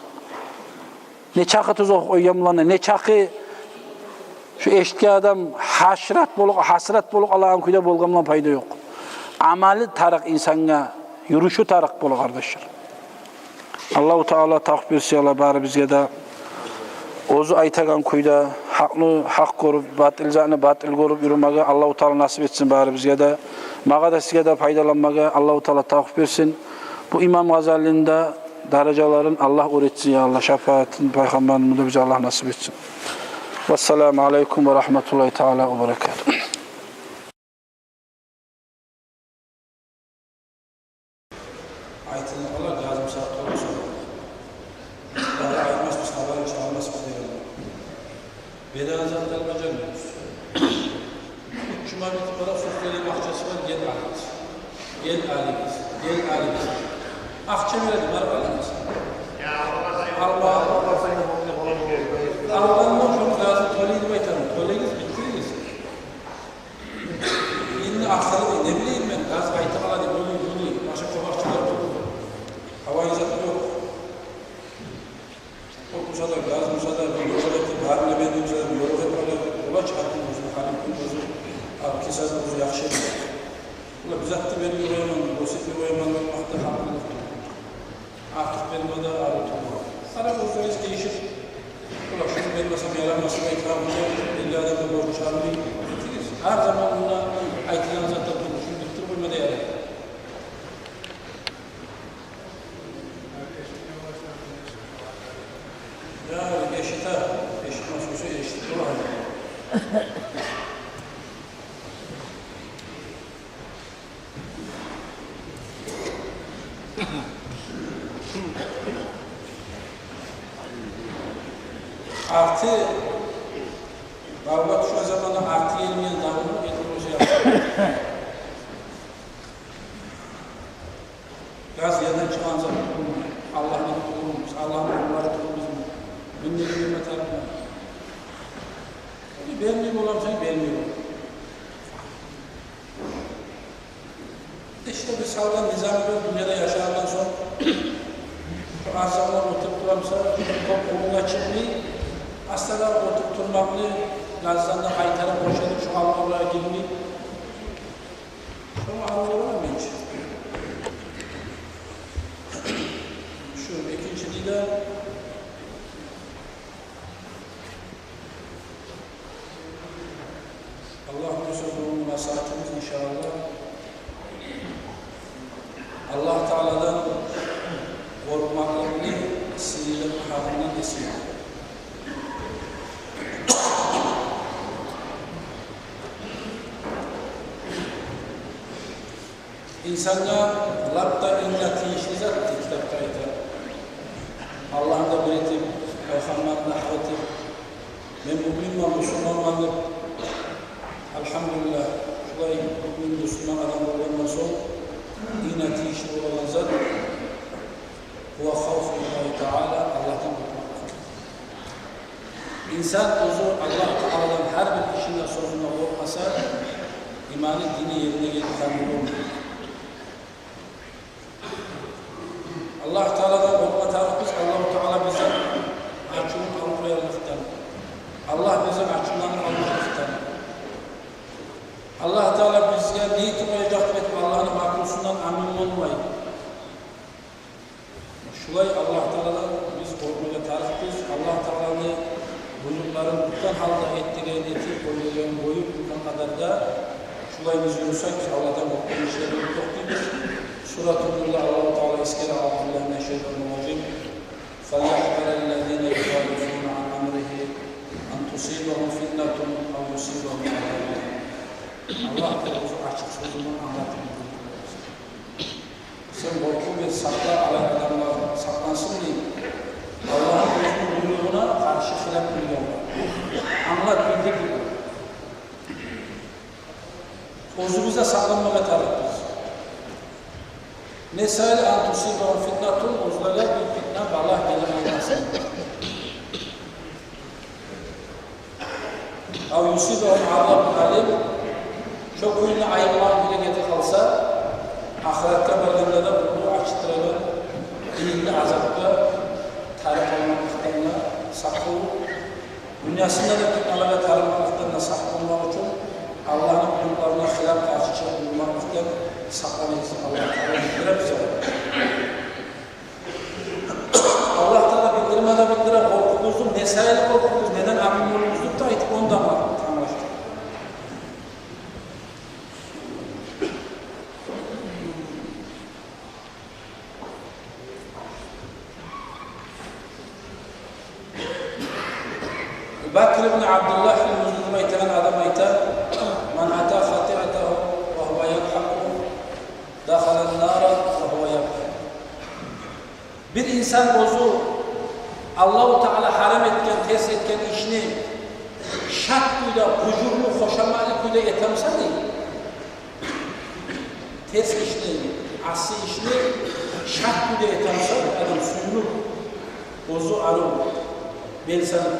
Ne çağı tuz okuyan bulanına, ne çağı şu eşki adam hasrat boluq Allah'ın kuyda bolgamdan payda yok. Amali tarak insana, yürüyüşü tarak bolu kardeşler. Allah-u Teala takbir siyala bari bizge de ozu aytagan kuyda haklı hak korup, batil zanı batil korup yürümege Allah-u Teala nasip etsin bari bizge de. Mağa da sizge de faydalanmaga Allah-u Teala takbir etsin. Bu İmam Gazali'nin de derecelerin Allah öğretsin ya Allah. Şefaatin Peygamberimiz de bize Allah nasip etsin. Vesselamu aleyküm ve rahmetullahi teala ve berekatuhu. Akçe verelim, arabalarımız. Allah'ın çok lazım, toleydi baytarım. Toleyiniz bittiriyiz. Yeni aksalı ne bileyim ben, gaz kayıtı aladı, bunu, başka çobakçılar olur. Hava izatı yok. Korkmuşa da, gazmışa da, bir yol ettim, haline bendiğimse de, bir yol ettim, ola çıkarttım, uzun, halim kül, uzun, abi kesazı uzun, yakşı edin. Ula bizattı benim yoyaman, bositli yoyaman olmakta hakkında. Artık benim o da ağrıtım. Sana bozduğunuz değişir. Ula şunu benim mesela yalanmasına itirafınca illa adamda borcu çağırmayı bittiriz. Her zaman buna aytılan zaten durur. Şunu bitti koymada yarar. Ya eşit nasılsa eşit olur. Artı Bağbat şu zamanda artı gelmeyen davranı getirmesi yapıyor. Gaz yerden çıkan zaman Allah'ın kulumuz, Allah'ın kulları kulumuz mu? Günleri bilme tarafına. Beğenmeyip olam seni beğenmiyorum. İşte bir salgın nizamı dünyada yaşanandan sonra şu azamlar oturtturamsa top koluna çıkmayı hastalar oturtturmaklı gazdan da kaytarıp boşadıp şu Allah'a girmeyi şu Allah'a var mı hiç? Şu ikinci de insanga labda inna tiyishli zatdi kitapda aytadi. Allah'ın da biletip, Peygamber'in da haretip, men müminman, Müslümanman deb alhamdulillah şulay mümin, Müslüman adam bolgandan soň inna tiyishli bolan zat huwa xawfullahi taala, Allah'tan korkmak. İnsan özü Allah Teala'dan her bir işinde sözüne korkmasa imanı dini yerine gelip kabul olmuyor. Allah Teala'dan korkma tarifimiz Allah-u Teala bize açığını tanıklayanlıktan, Allah bize açığından almaktan, Allah Teala bizge neyi tutmayacak etip Allah'ın maklusundan amin olmayı. Şulay Allah Teala'dan biz korkmayla tarifimiz, Allah Teala'nı buyrukların tutan halde ettiğin eti koyulan boyup tutan kadar da şulay biz yürüsek Allah'tan korkmayı işleri yok değiliz. Surat-ı Allah-u Teala iskele Allah'ın فَلْيَحْذَرِ الَّذِينَ يُخَالِفُونَ عَنْ أَمْرِهِ أَنْ تُصِيبَهُمْ فِتْنَةٌ أَوْ يُصِيبَهُمْ عَذَابٌ أَلِيمٌ. Allah Teala'nın açık sözünü anlatıyor. Sen korku ve sakla alan adamlar saklansın diye Allah'ın özünün buyruğuna karşı hilaf ediyorlar. Anlat bildik gibi. Özümüze saklanmaya talibiz. Nesâli an tusîbahum fitnetun, özlere bir fitne Allah gelemezsin. Av yusîbahum azâbun alîm, çok ünlü ayıplar bile getir kalsa, ahirette bölümlerde bunu açtırılır, dinli azapta, tarif olmaklarına saklı, dünyasında da fitneler ve tarif olmaklarına saklı olmak için Allah'ın buyruklarına hilaf karşı bulunmaktan saklanırsın. Allah Teala bildirir bize. Allah Teala bildirmede korkumuzdur. Nesayeli korkumuz, neden amin yolumuzdur da artık ondan tanıştık. Bakr ibn Abdullah il-Muzlum aytan adam aytan men ata khati'atahu ve huve yadhaku dakhala'l nara ve huve yabki. Bir insan ozu Allah-u Teala haram etken, ters etken işini şart kuyda, huzurlu, hoşamali kuyda yetemse değil. Ters işini, asli işini şart kuyda yetemse adam suyunu ozu arı belsanı.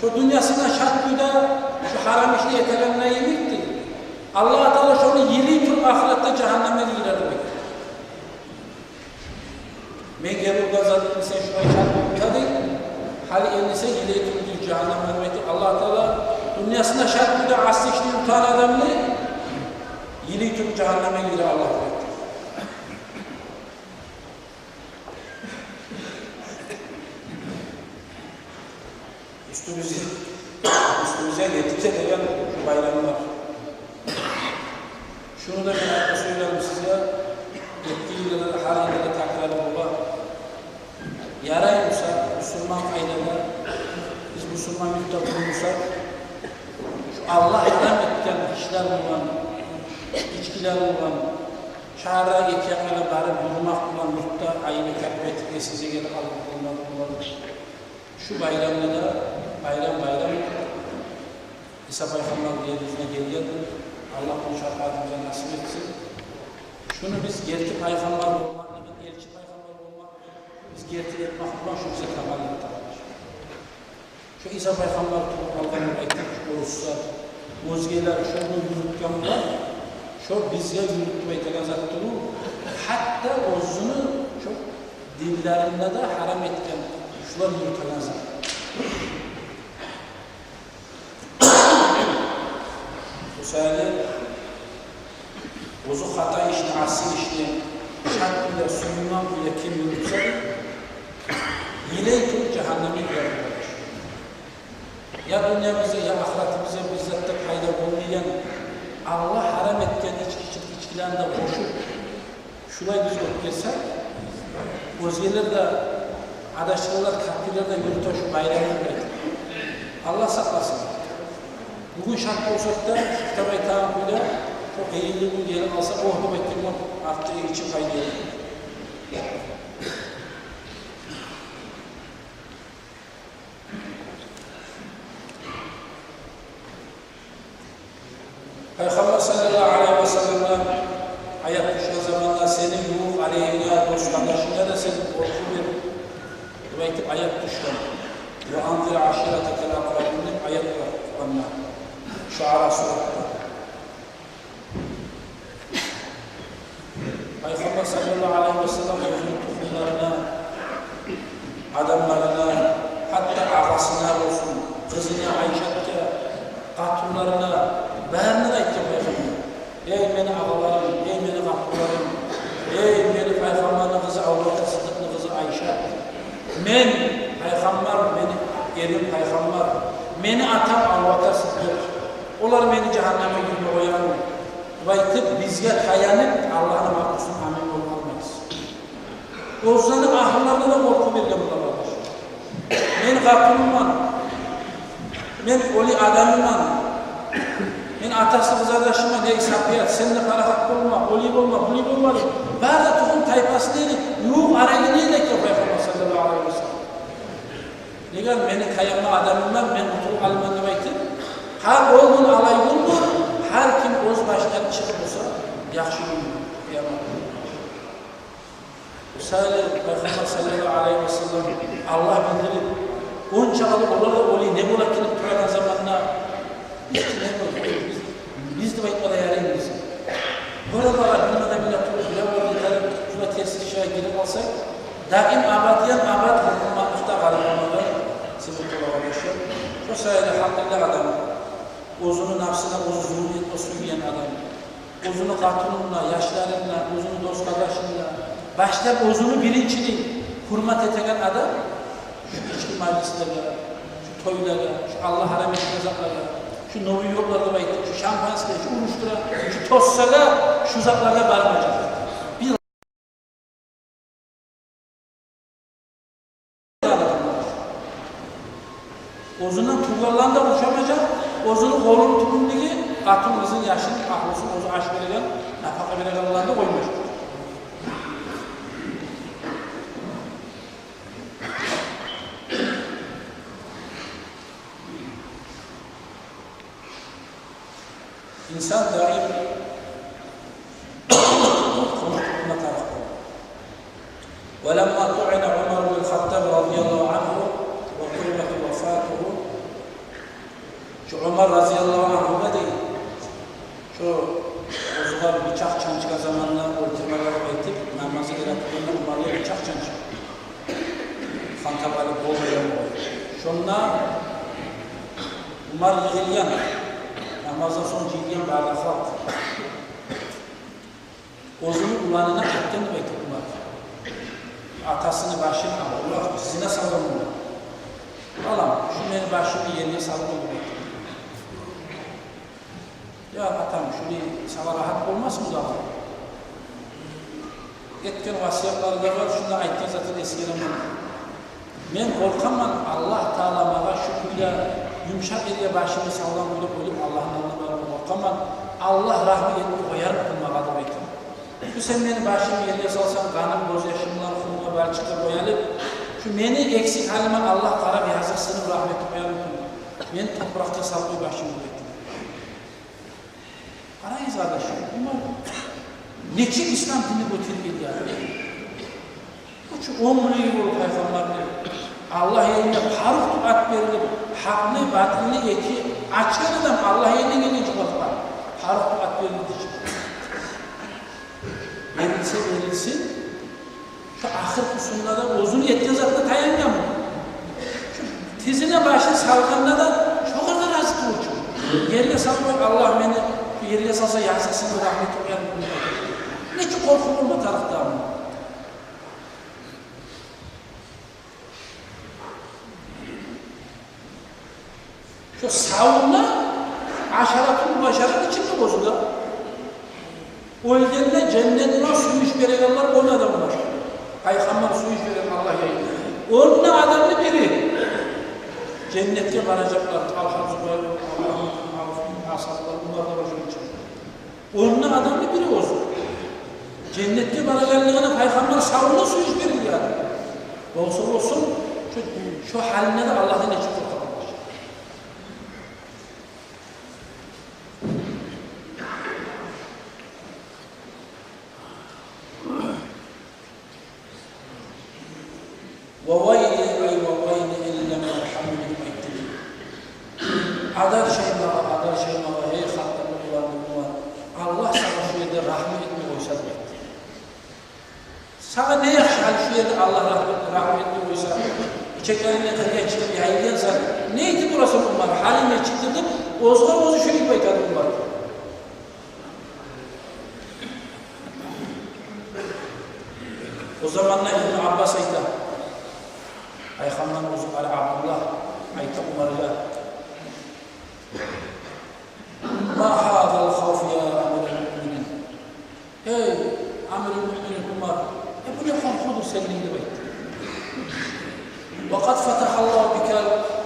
Şu dünyasında şart kuyda şu haram işini yetelenine yemirdi. Allah-u Teala şunu yili tüm ahirette cehenneme girer demek. Men gelip gazadı ise şurayı şart değil, hali elbise yili tüm cehenneme vermekti. Allah-u Teala dünyasında şart kuyda asli işini yutan adamını yili tüm cehenneme girer Allah verdi. Üstümüze netice gelen bayramlar. Şunu da ben söylerim size, ettiği yılları halinde tekrar baba. Yaraymışsa Müslüman faydalar, biz Müslüman yurtta bulunursak, şu Allah haram etken işler olan, içkiler olan, çağrıya geçenlere bari bulmak olan yurtta ayını kabul size gelip alıp bulmalı. Şu bayramda bayram İsa Peygamber yeryüzüne geldi. Allah bu şefaatimize nasip etsin. Şunu biz gerçek Peygamber olmak, elçi Peygamber olmak, biz gerçek etmek olan şu bize tamamını tanır. Şu İsa Peygamber Allah'ın ekmek olursa, özgeler şunu yürütkenler, şu bizge yürütmeyi tenazattırı, hatta özünü çok dinlerinde de haram etken şular yürütkenler. Bu sayede ozu hata işini, asıl işini şart ile sunumdan bile kim yürütse yine tüm cehenneme girer. Ya dünyamıza ya ahiretimize bizzatta fayda olmayan Allah haram etken içkilerinde boşup şurayı biz öpkesek özgeler de adaşlarlar, kapılar da yürütür şu bayramı bırakır. Allah saklasın. Bugün şart olsak da kitap-ı Teala'yla çok eğildiğim diyelim alsa oh bekledim arttı içim kaynıyor. Peygamber sallallahu aleyhi ve sellem'den hayat düşen zamanlar senin yuğuk aleyhine dost kardeşine de senin korku bir belki ayet düşen ve anzir aşiretekel akrabinin ayet var Kur'an'da. Şuara suratta. Peygamber sallallahu aleyhi ve sellem özünün toplumlarına, adamlarına, hatta ağasına olsun, kızına Ayşe'ye, katullarına, beğenine etti Peygamber. Ey beni ağalarım, ey beni katullarım, ey beni Peygamber'in kızı Avrupa Sıddık'ın kızı Ayşe. Men Peygamber, beni erim Peygamber, beni atam Avrupa Sıddık. Onlar beni cehenneme gibi koyarım. Baytıp bizge tayanıp Allah'ın mahkusunu amin olmalıyız. Ozanın ahırlarına da korku verdim kardeş. Men kapımman, men oli adamımman, men atası kızardaşıma ne isapiyat, seninle karakat olma, oli olma, buli olma. Bari tohum tayfası değil, yuğuk arayı değil ki Peygamber sallallahu aleyhi ve sellem. Negan beni tayanma adamımman, men oturup almanı baytıp, her oğlun alay bulur, her kim öz baştan çıkıp olsa, yaxşı bulur. Misali Peygamber sallallahu aleyhi ve sellem Allah bildirir. Onçalı olayı ne bula kilip duran zamanla biz de bayıtmada yarayız. Buralara bilmeden bile tutup bile orada şuna tesis şeye girip alsak daim abadiyen abad bulunmakta kalmamada sebep olabilir. Şu sayede hamdülillah adam özünü nafsına, özü zulmiyetme suyuyen adam, özünü katılımla, yaşlarıyla, özünü dost kardeşinle, başta özünü bilinçli hürmet eteken adam, şu içki majlislerine, şu toylara, şu Allah haram etmezaklara, şu novi yollarda bayıttı, şu şampansıya, şu uruştura, şu tossala, şu zaklarla barmayacak. Bir özünden tuğlarla da uçamayacak, özünün kolunun tuğundaki katın kızın yaşını, ahlusun, özü aş verilen, nafaka verilen Allah'ında koymayacak. İnsan daim konuştuğuna taraf olur. وَلَمَّا طُعِنَ عُمَرُ بْنُ الْخَطَّابِ رَضِيَ اللّٰهُ عَنْهُ وَقُرِبَتُ وَفَاتُهُ Şu Ömer radıyallahu anh'a değil, şu ozular bıçak çançıka zamanla ultimalara baytıp namazı gerektiğinde Ömer'le bıçak çançık. Kantabalı bol veren o. Şunla Ömer yığılyan, namazdan sonra yığılyan bağlafat. Ozunu ulanına attığını baytıp Ömer. Atasını başını ama Allah zina sallamıyor. Allah'ım şu beni başımı yerine sallamıyor baytıp. Ya atam şunu sana rahat olmaz mı zaman? Etken vasiyatları da var, şunu aytken zaten eskilemem. Men korkamam Allah Teala bana şükürle yumuşak eliye başımı sağlam koyup Allah'ın anlamlarına korkamam. Allah rahmet etme koyar kılmağa da bekler. Şu sen beni başımı yerine salsan kanım göz yaşımdan kumuna balçıkta koyalıp şu beni eksik halime Allah kara bir yazısını rahmeti koyar kılmağa. Ben toprakta salgı başımı bekler. Arayız kardeşim, bunlar niçin İslam dini götürüyor yani? Bu şu 10 milyon yolu Peygamber'le Allah yerine paruk at verilir, haklı, batını eki, açık adam Allah yerine gelince bakar, paruk at verilir. Verilse verilsin, şu ahir kusurunda da uzun yetken zaten dayanmıyor mu? Şu tezine başı salgında da çok kadar az tuğucu. Yerine salmıyor Allah beni, yerine salsa yazısını rahmet koyar. Ne ki korkum olma tarafta mı? Şu savunma aşaratın başarın içinde bozulur. O yüzden cennetine su iş verenler onun adamı var. Peygamber su iş veren Allah yayınlar. Onun adamı biri. Cennete varacaklar. Allah'ın Allah'ın ashabları bunlar da başarı için. Onun adamı biri olsun. Cennette beraberliğine peygamber savunma su iş verir yani. Olsun olsun şu haline de Allah'ın ne çıkıyor kalmış. وَوَيْلِ اَيْ وَوَيْلِ اِلَّمْ يَرْحَمُنِ مَيْتِلِ Adar şeymağa, ey hakkında bulandı. Allah sana şu yerde rahmet etme koysa demektir. Sana ne yakışır şu yerde Allah rahmet etme koysa, çekerine kırıya çıkıp yayınlayansa, neydi burası bunlar? Haline çıktırdım, ozu şu ilk baytadı bunlar. O zamanlar İbn Abbas ayta, Ayhan'dan ozu Ali Abdullah, ayta Umar'la, Ma hâzâl khawf ya amirul müminin. Hey amirul müminin Umar, bu ne korkudur senin de bekle. وَقَدْ فَتَحَ اللّٰهُ بِكَ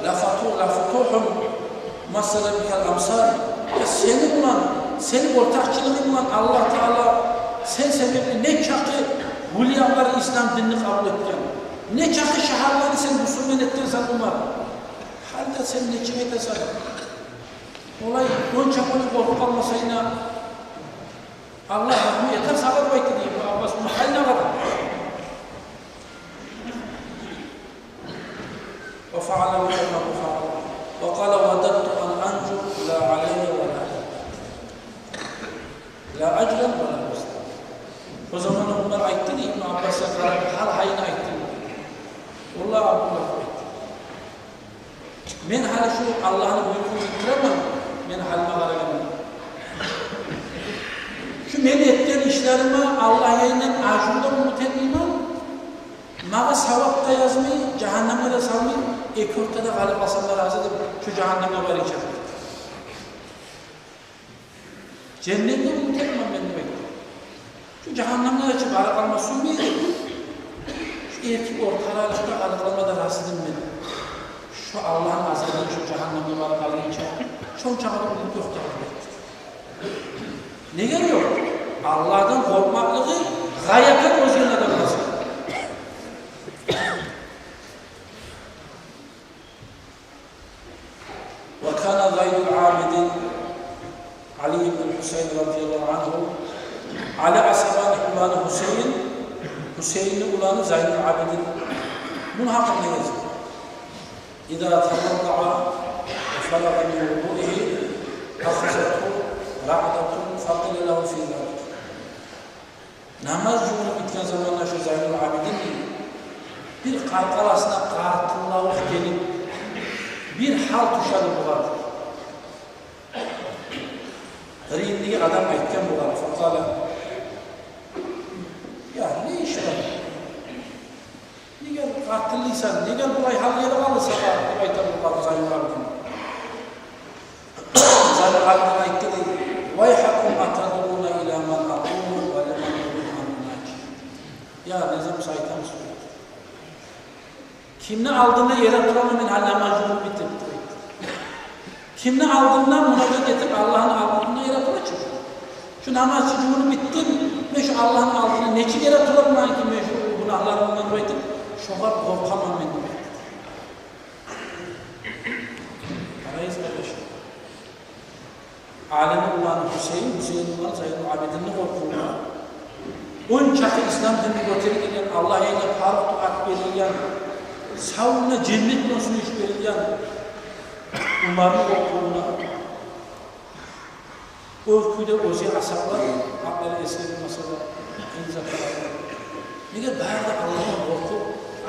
لَفُتُوحٌ مَسَّلَ بِكَ الْأَمْسَارِ Seni bulan, senin ortakçılığın bulan Allah Teala sen sebebi ne çakı hulyaları İslam dinini kabul etken, ne çakı şaharları sen Müslüman ettirsen Umar. Halde sen ne kim edesin? Olay önce bunu korkup kalmasayına Allah rahmi yeter sakat bekle diyeyim. Abbas bunu haline kadar. وَفَعَلَ وَكَمَا فَعَلَ وَقَالَ وَدَدْتُ أَنْ أَنْجُ لَا عَلَيَّ وَلَا لَا أَجْلًا وَلَا مُسْلًا O zaman onlar ayıttı diye İbn Abbas'a karar hal hayına ayıttı. Allah Abdullah ayıttı. Men hala şu Allah'ın hükmünü yitiramam. Men halime kararlamam. Şu men ettiğin işlerime Allah yayından acımda umut etmeyemem. Mağa savapta yazmayı, cehenneme de salmayı, iki ortada galip asanlar razı edip şu cehenneme varacak. Cennette umut etmem ben demek. Şu cehennemde açıp galip almasın mı? Şu erkek ortalarında galip almada razı edin beni. Şu Allah'ın azabını şu cehenneme galip alınca, şu uçağını bulup yoktur. Ne geliyor? Allah'tan korkmaklığı gayetten özgürlüğüne de lazım. وكان غير العابد علي بن الحسين رضي الله عنه على أسبان ulanı Hüseyin'in ulanı Zeynel Abidin bunun hakkında yazıyor. İzâ tawadda'a ve falaga min vudu'ihi akhazathu ra'datun faqila lehu fî zâlik. Namaz cümle bitken zamanlar şu Zeynel Abidin bir karkalasına kartıllavuk gelip bir hal tuşadı bulardı. Riyinliği adam ayıkken bulardı. Fakala ya ne iş var? Ne gel katilliysen, ne gel burayı hal yere alırsa bu ayıkken bulardı Zeynel Abidin. Zeynel Abidin ayıkke dedi. وَيْحَكُمْ أَتَدُونَ إِلَى مَنْ أَقُومُ وَلَمَنْ يُرِدْ مَنْ Ya Nezam Said'e mi söyledi? Kimle aldığında yere duramamın haline macunu bitti. Kimle aldığından münacat edip Allah'ın aldığında yere duracak. Şu namaz cumhuru bittim ve şu Allah'ın aldığını neçi yere duramayın ki şu günahlarından dolayı şoğa korkamam ben demek. Arayız kardeşim. Alemin ulanı Hüseyin ulanı Zeynel Abidin'le korkuyorlar. On çakı İslam dinini götürürken Allah yine paruk tuak verirken savunma cennet nasıl iş verirken Umar'ın korkuğuna örküde ozi asablar hakları eskirin masalar inzatlar ne kadar da Allah'ın korku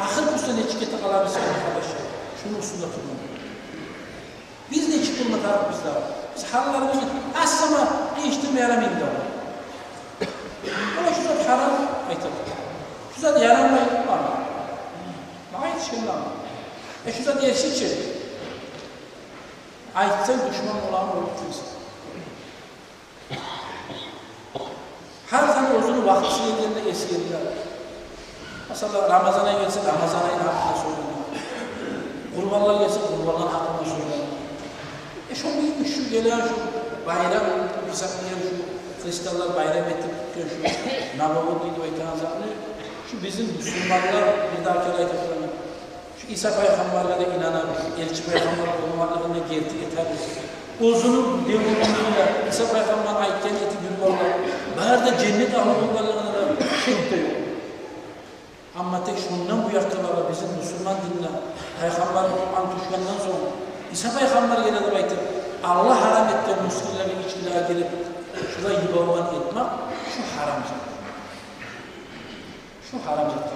ahir üstüne etiketi alabilsin arkadaşlar şunun üstünde tutmam biz ne çıkılma taraf bizde var biz hallarımızı aslama değiştirmeyelim de var ama şu zat haram aytadı şu zat yaranmayın var mı? Mağayet şeyler var şu zat yersin çelik aytsan düşman olan olur kimse. Her zaman özünü vaktisi yerinde esirler. Mesela Ramazan'a gelse Ramazan ayının hakkında söylenir. Kurbanlar gelse kurbanlar hakkında söylenir. Şu büyümüş şu gelen şu bayram, misafiyen şu Hristiyanlar bayram etip şu Navavu dini ve tanzaklı şu bizim Müslümanlar bir daha kere ayetlerine şu İsa Peygamber'e de inanan elçi Peygamber olmalarına gerti yeterli. Uzunun devriminde İsa Peygamber ayetken eti bir olma. Bahar cennet ahlı olmalarına da şek de yok. Ama tek şundan bu yaktılara bizim Müslüman dinle Peygamber Kur'an tuşkandan sonra İsa Peygamber gene de ayettir. Allah haram etti Müslümanların içine girip şurada yuvaman etmek şu haramcılık. Şu haramcılık.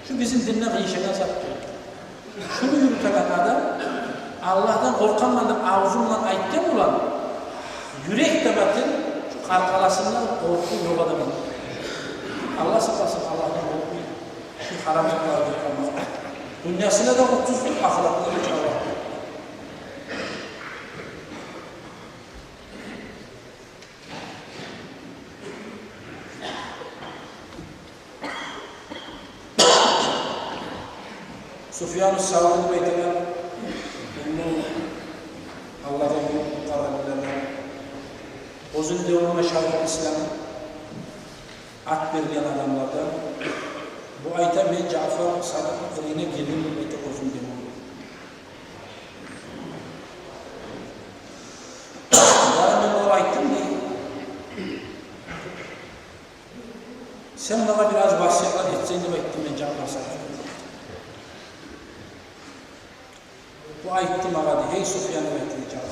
Şu bizim dinle gıyşeden saptıyor. Şunu yürüten adam Allah'tan korkanmadan ağzımla aytken olan yürek de batın şu karkalasından korku yok adamın. Allah saklasın Allah'tan korkuyor. Şu haramcılıklar yıkanmak. Dünyasına da 30'luk ahlaklı bir Allah. Sufyan-ı Savun'u beyteden Allah'tan kurtarabilirler. Uzun devamlı şahit İslam at verilen adamlardan bu ayta ben Cafer Sadık Kırı'na girdim bu ayta uzun devamlı. Ben o aytım ki sen bana biraz vasiyetler etsen de bekledim ben Cafer Sadık. Bu ayettim ağadı, hey Sufyan'ı bekleyeceğim.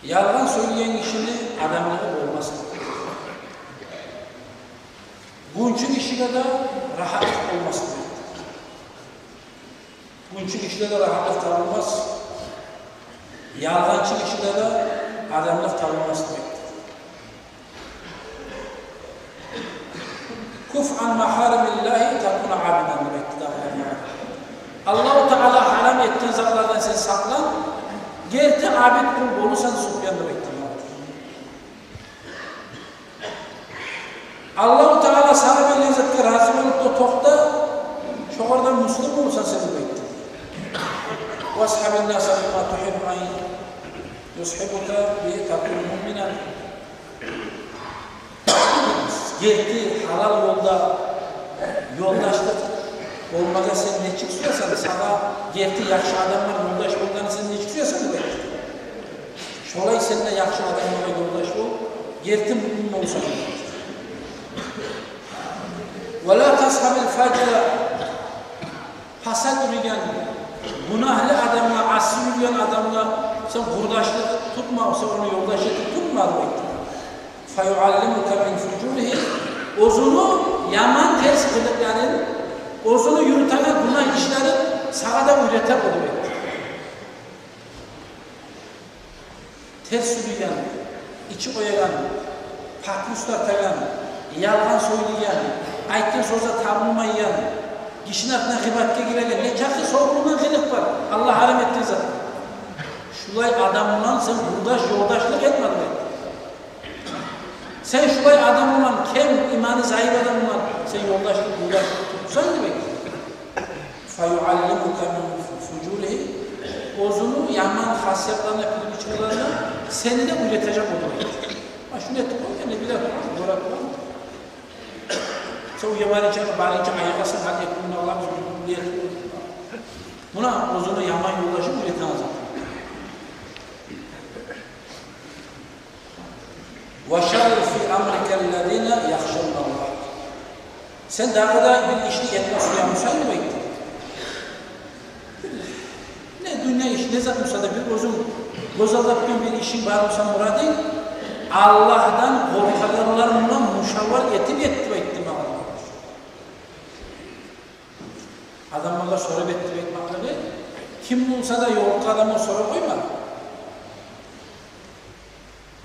Yalan söyleyen kişinin adamlığı olmasın. Bunçun işine de rahatlık olmasın. Bunçun işine de rahatlık tanınmaz. Yalancı işine de adamlık tanınmaz demektir. Kuf'an maharimillahi takuna abiden demektir. Allah-u Teala haram ettiğin zarlardan sen saklan, gerçi abid kul olursan Sufyan demektir. Allah-u Teala sana bir lezzetle razı olup da tokta, şokardan Müslüm olursan sen demektir. وَاسْحَبِ النَّاسَ بِمَا تُحِبُّ اَنْ يُصْحِبُكَ بِتَقُلُ مُؤْمِنًا Gerçi halal yoldaşlık olmadan sen ne çıkıyorsan, sana gerçi yakşı adamlar yoldaş olmadan sen ne çıkıyorsan da belki. Şolay seninle yakşı adamlara yoldaş ol, gerçi mümin olsan da belki. وَلَا تَصْحَبِ الْفَجْرَ Fasad yürüyen, günahlı adamla, asıl yürüyen adamla sen kurdaşlık tutma, sen onu yoldaş edip tutma belki. فَيُعَلِّمُكَ مِنْ فُجُورِهِ Ozunu yaman ters kılıkların ozunu yürütene günah işleri sana da üreter o demektir. Ters sürüyen, içi oyalan, paklus tartayan, yalan söyleyen, aytken sözde tanınmayan, kişinin aklına gıybetke girelim. Ne çakı sorumluluğundan kılık var. Allah haram ettiği zaten. Şulay adamla sen yoldaşlık etme demektir. Sen şulay adamla, kem imanı zayıf adamla sen yoldaşlık tutsan demek. فَيُعَلِّمُكَ مِنْ فُجُورِهِ Ozunu yaman hasiyatlarına, pürgüçlerine seni de üretecek o demektir. Ha şunu ettik o yani bir dakika, doğru mı? Sen o yabancı ayakasın, hadi bunu Allah'ın zulümünü yapıyor. Buna ozunu yaman yoldaşı üreten zaten. وَشَرِّ فِي أَمْرِكَ الَّذِينَ يَخْشَوْنَ اللّٰهِ Sen daha kadar bir işlik etmez uyanmışsan demektir. Ne dünya işi, ne zatmışsa da bir uzun gozalattığın bir işin var olsa muradın Allah'tan korkanlarla müşavvar etip ettim Allah. Adamlarla sorup ettirmek kim bulsa da yolcu adama soru koyma.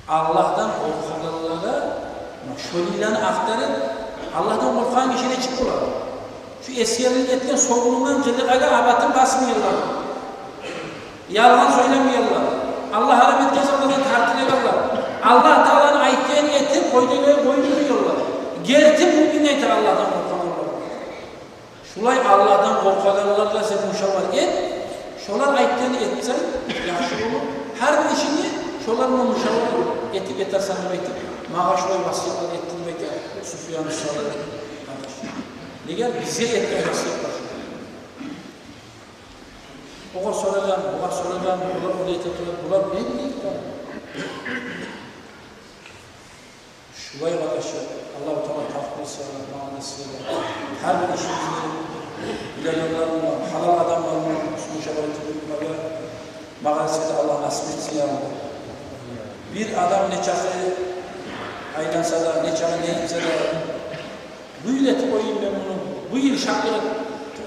Allah'tan korkanlarla şöylelerini aktarın. Allah'tan korkan kişiyle çıkıyorlar. Şu eskilerin etken sorumluluğundan kılığa abatın basmıyorlar. Yalan söylemiyorlar. Allah haram etmez Allah'tan tartılıyorlar. Allah Teala'nın ayetlerini etip koyduruyorlar. Gerti mümin eter Allah'tan korkanlarla. Şulay Allah'tan korkanlarla sen müşavvar et. Şolar ayetlerini etsen yaxşı olur. Her bir işini şolarla müşavvar etip etersen etip maaşlı vasiyetler ettirmek ya. Süfyan-ı Savri. Ne gel bize etken vasiyetler. Oğa sorulan, bular oraya tutuyor, bular ne bileyim tabi. Şulay kardeşler, Allah-u Teala takdirse, manasıyla, her bir işimizde bilenlerle, halal adamlarla, müşavireti bulunmalı, mağazada Allah nasip etsin yani. Bir adam ne çakı aylansa da, ne çakı neyinse de, bu yıl eti koyayım ben bunu, bu yıl şaklı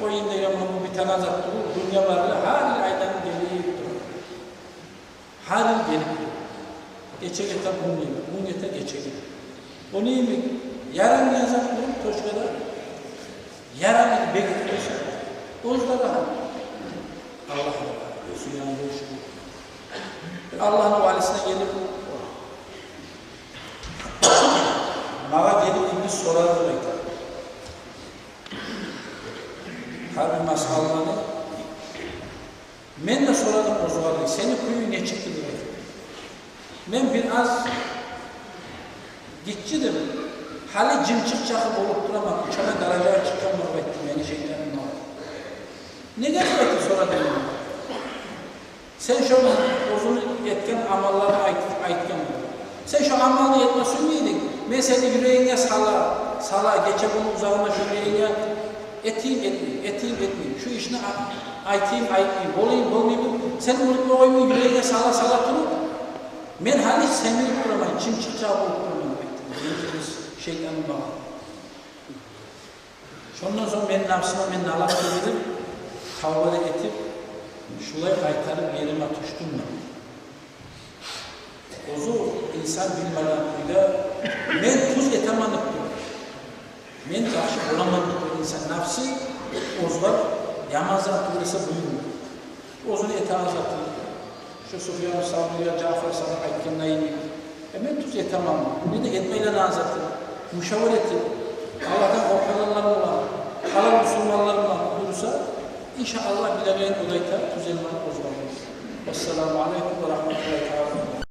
koyayım da ben bunu bir tanazat durur, dünyalarla her yıl aydan gelip durur. Her yıl gelip durur. Geçe gete bunu gete geçe gete. O neymiş? Yarın yazar bunu Toşka'da. Yarın bekliyorsa. Ozda da Allah'a diyorsun yani bu iş bu. Allah'ın valisine gelip bana gelip bir sorar demektir. Harbi masallarını men de sorarım o zaman. Seni kuyu ne çıktı demek. Men biraz gitçidim. Hali cimçik çakıp olup duramam. Uçana daracaya çıkan muhabbettim. Yani şeytanın var. Ne gerçekten soradım. Sen şu uzun etken amallarına aitken sen şu amalını etmesin miydin? Mesela yüreğine sala, geçe bunun uzağına şu yüreğine eteyim. Şu işine aytayım, olayım, olmayayım. Sen unutma oyunu yüreğine sala durur. Men hali semirip duramayın, çimçik çağ olup duramayın. Şeytanın bağı. Ondan sonra benim nafsıma ben nalak dedim, tavbada etip, şulay kaytarıp yerime tuştum ben. Ozu insan bilmeden kuyda, men tuz etemanlık diyor. Men karşı olamadık diyor insan nafsi, ozlar yamazdan tuğrasa buyurmuyor. Ozunu etağızatı, şu Süfyan-ı Savri'ye, Cafer sana aytkınla iniyor. Men tuz etemam, ne de etmeyle nazatı, müşavir etip, Allah'tan korkanlarla olan, halal Müslümanlarla olursa, İnşallah bilemeyen odayta tüzelmen bozulur. Vesselamu aleyküm ve rahmetullahi teala.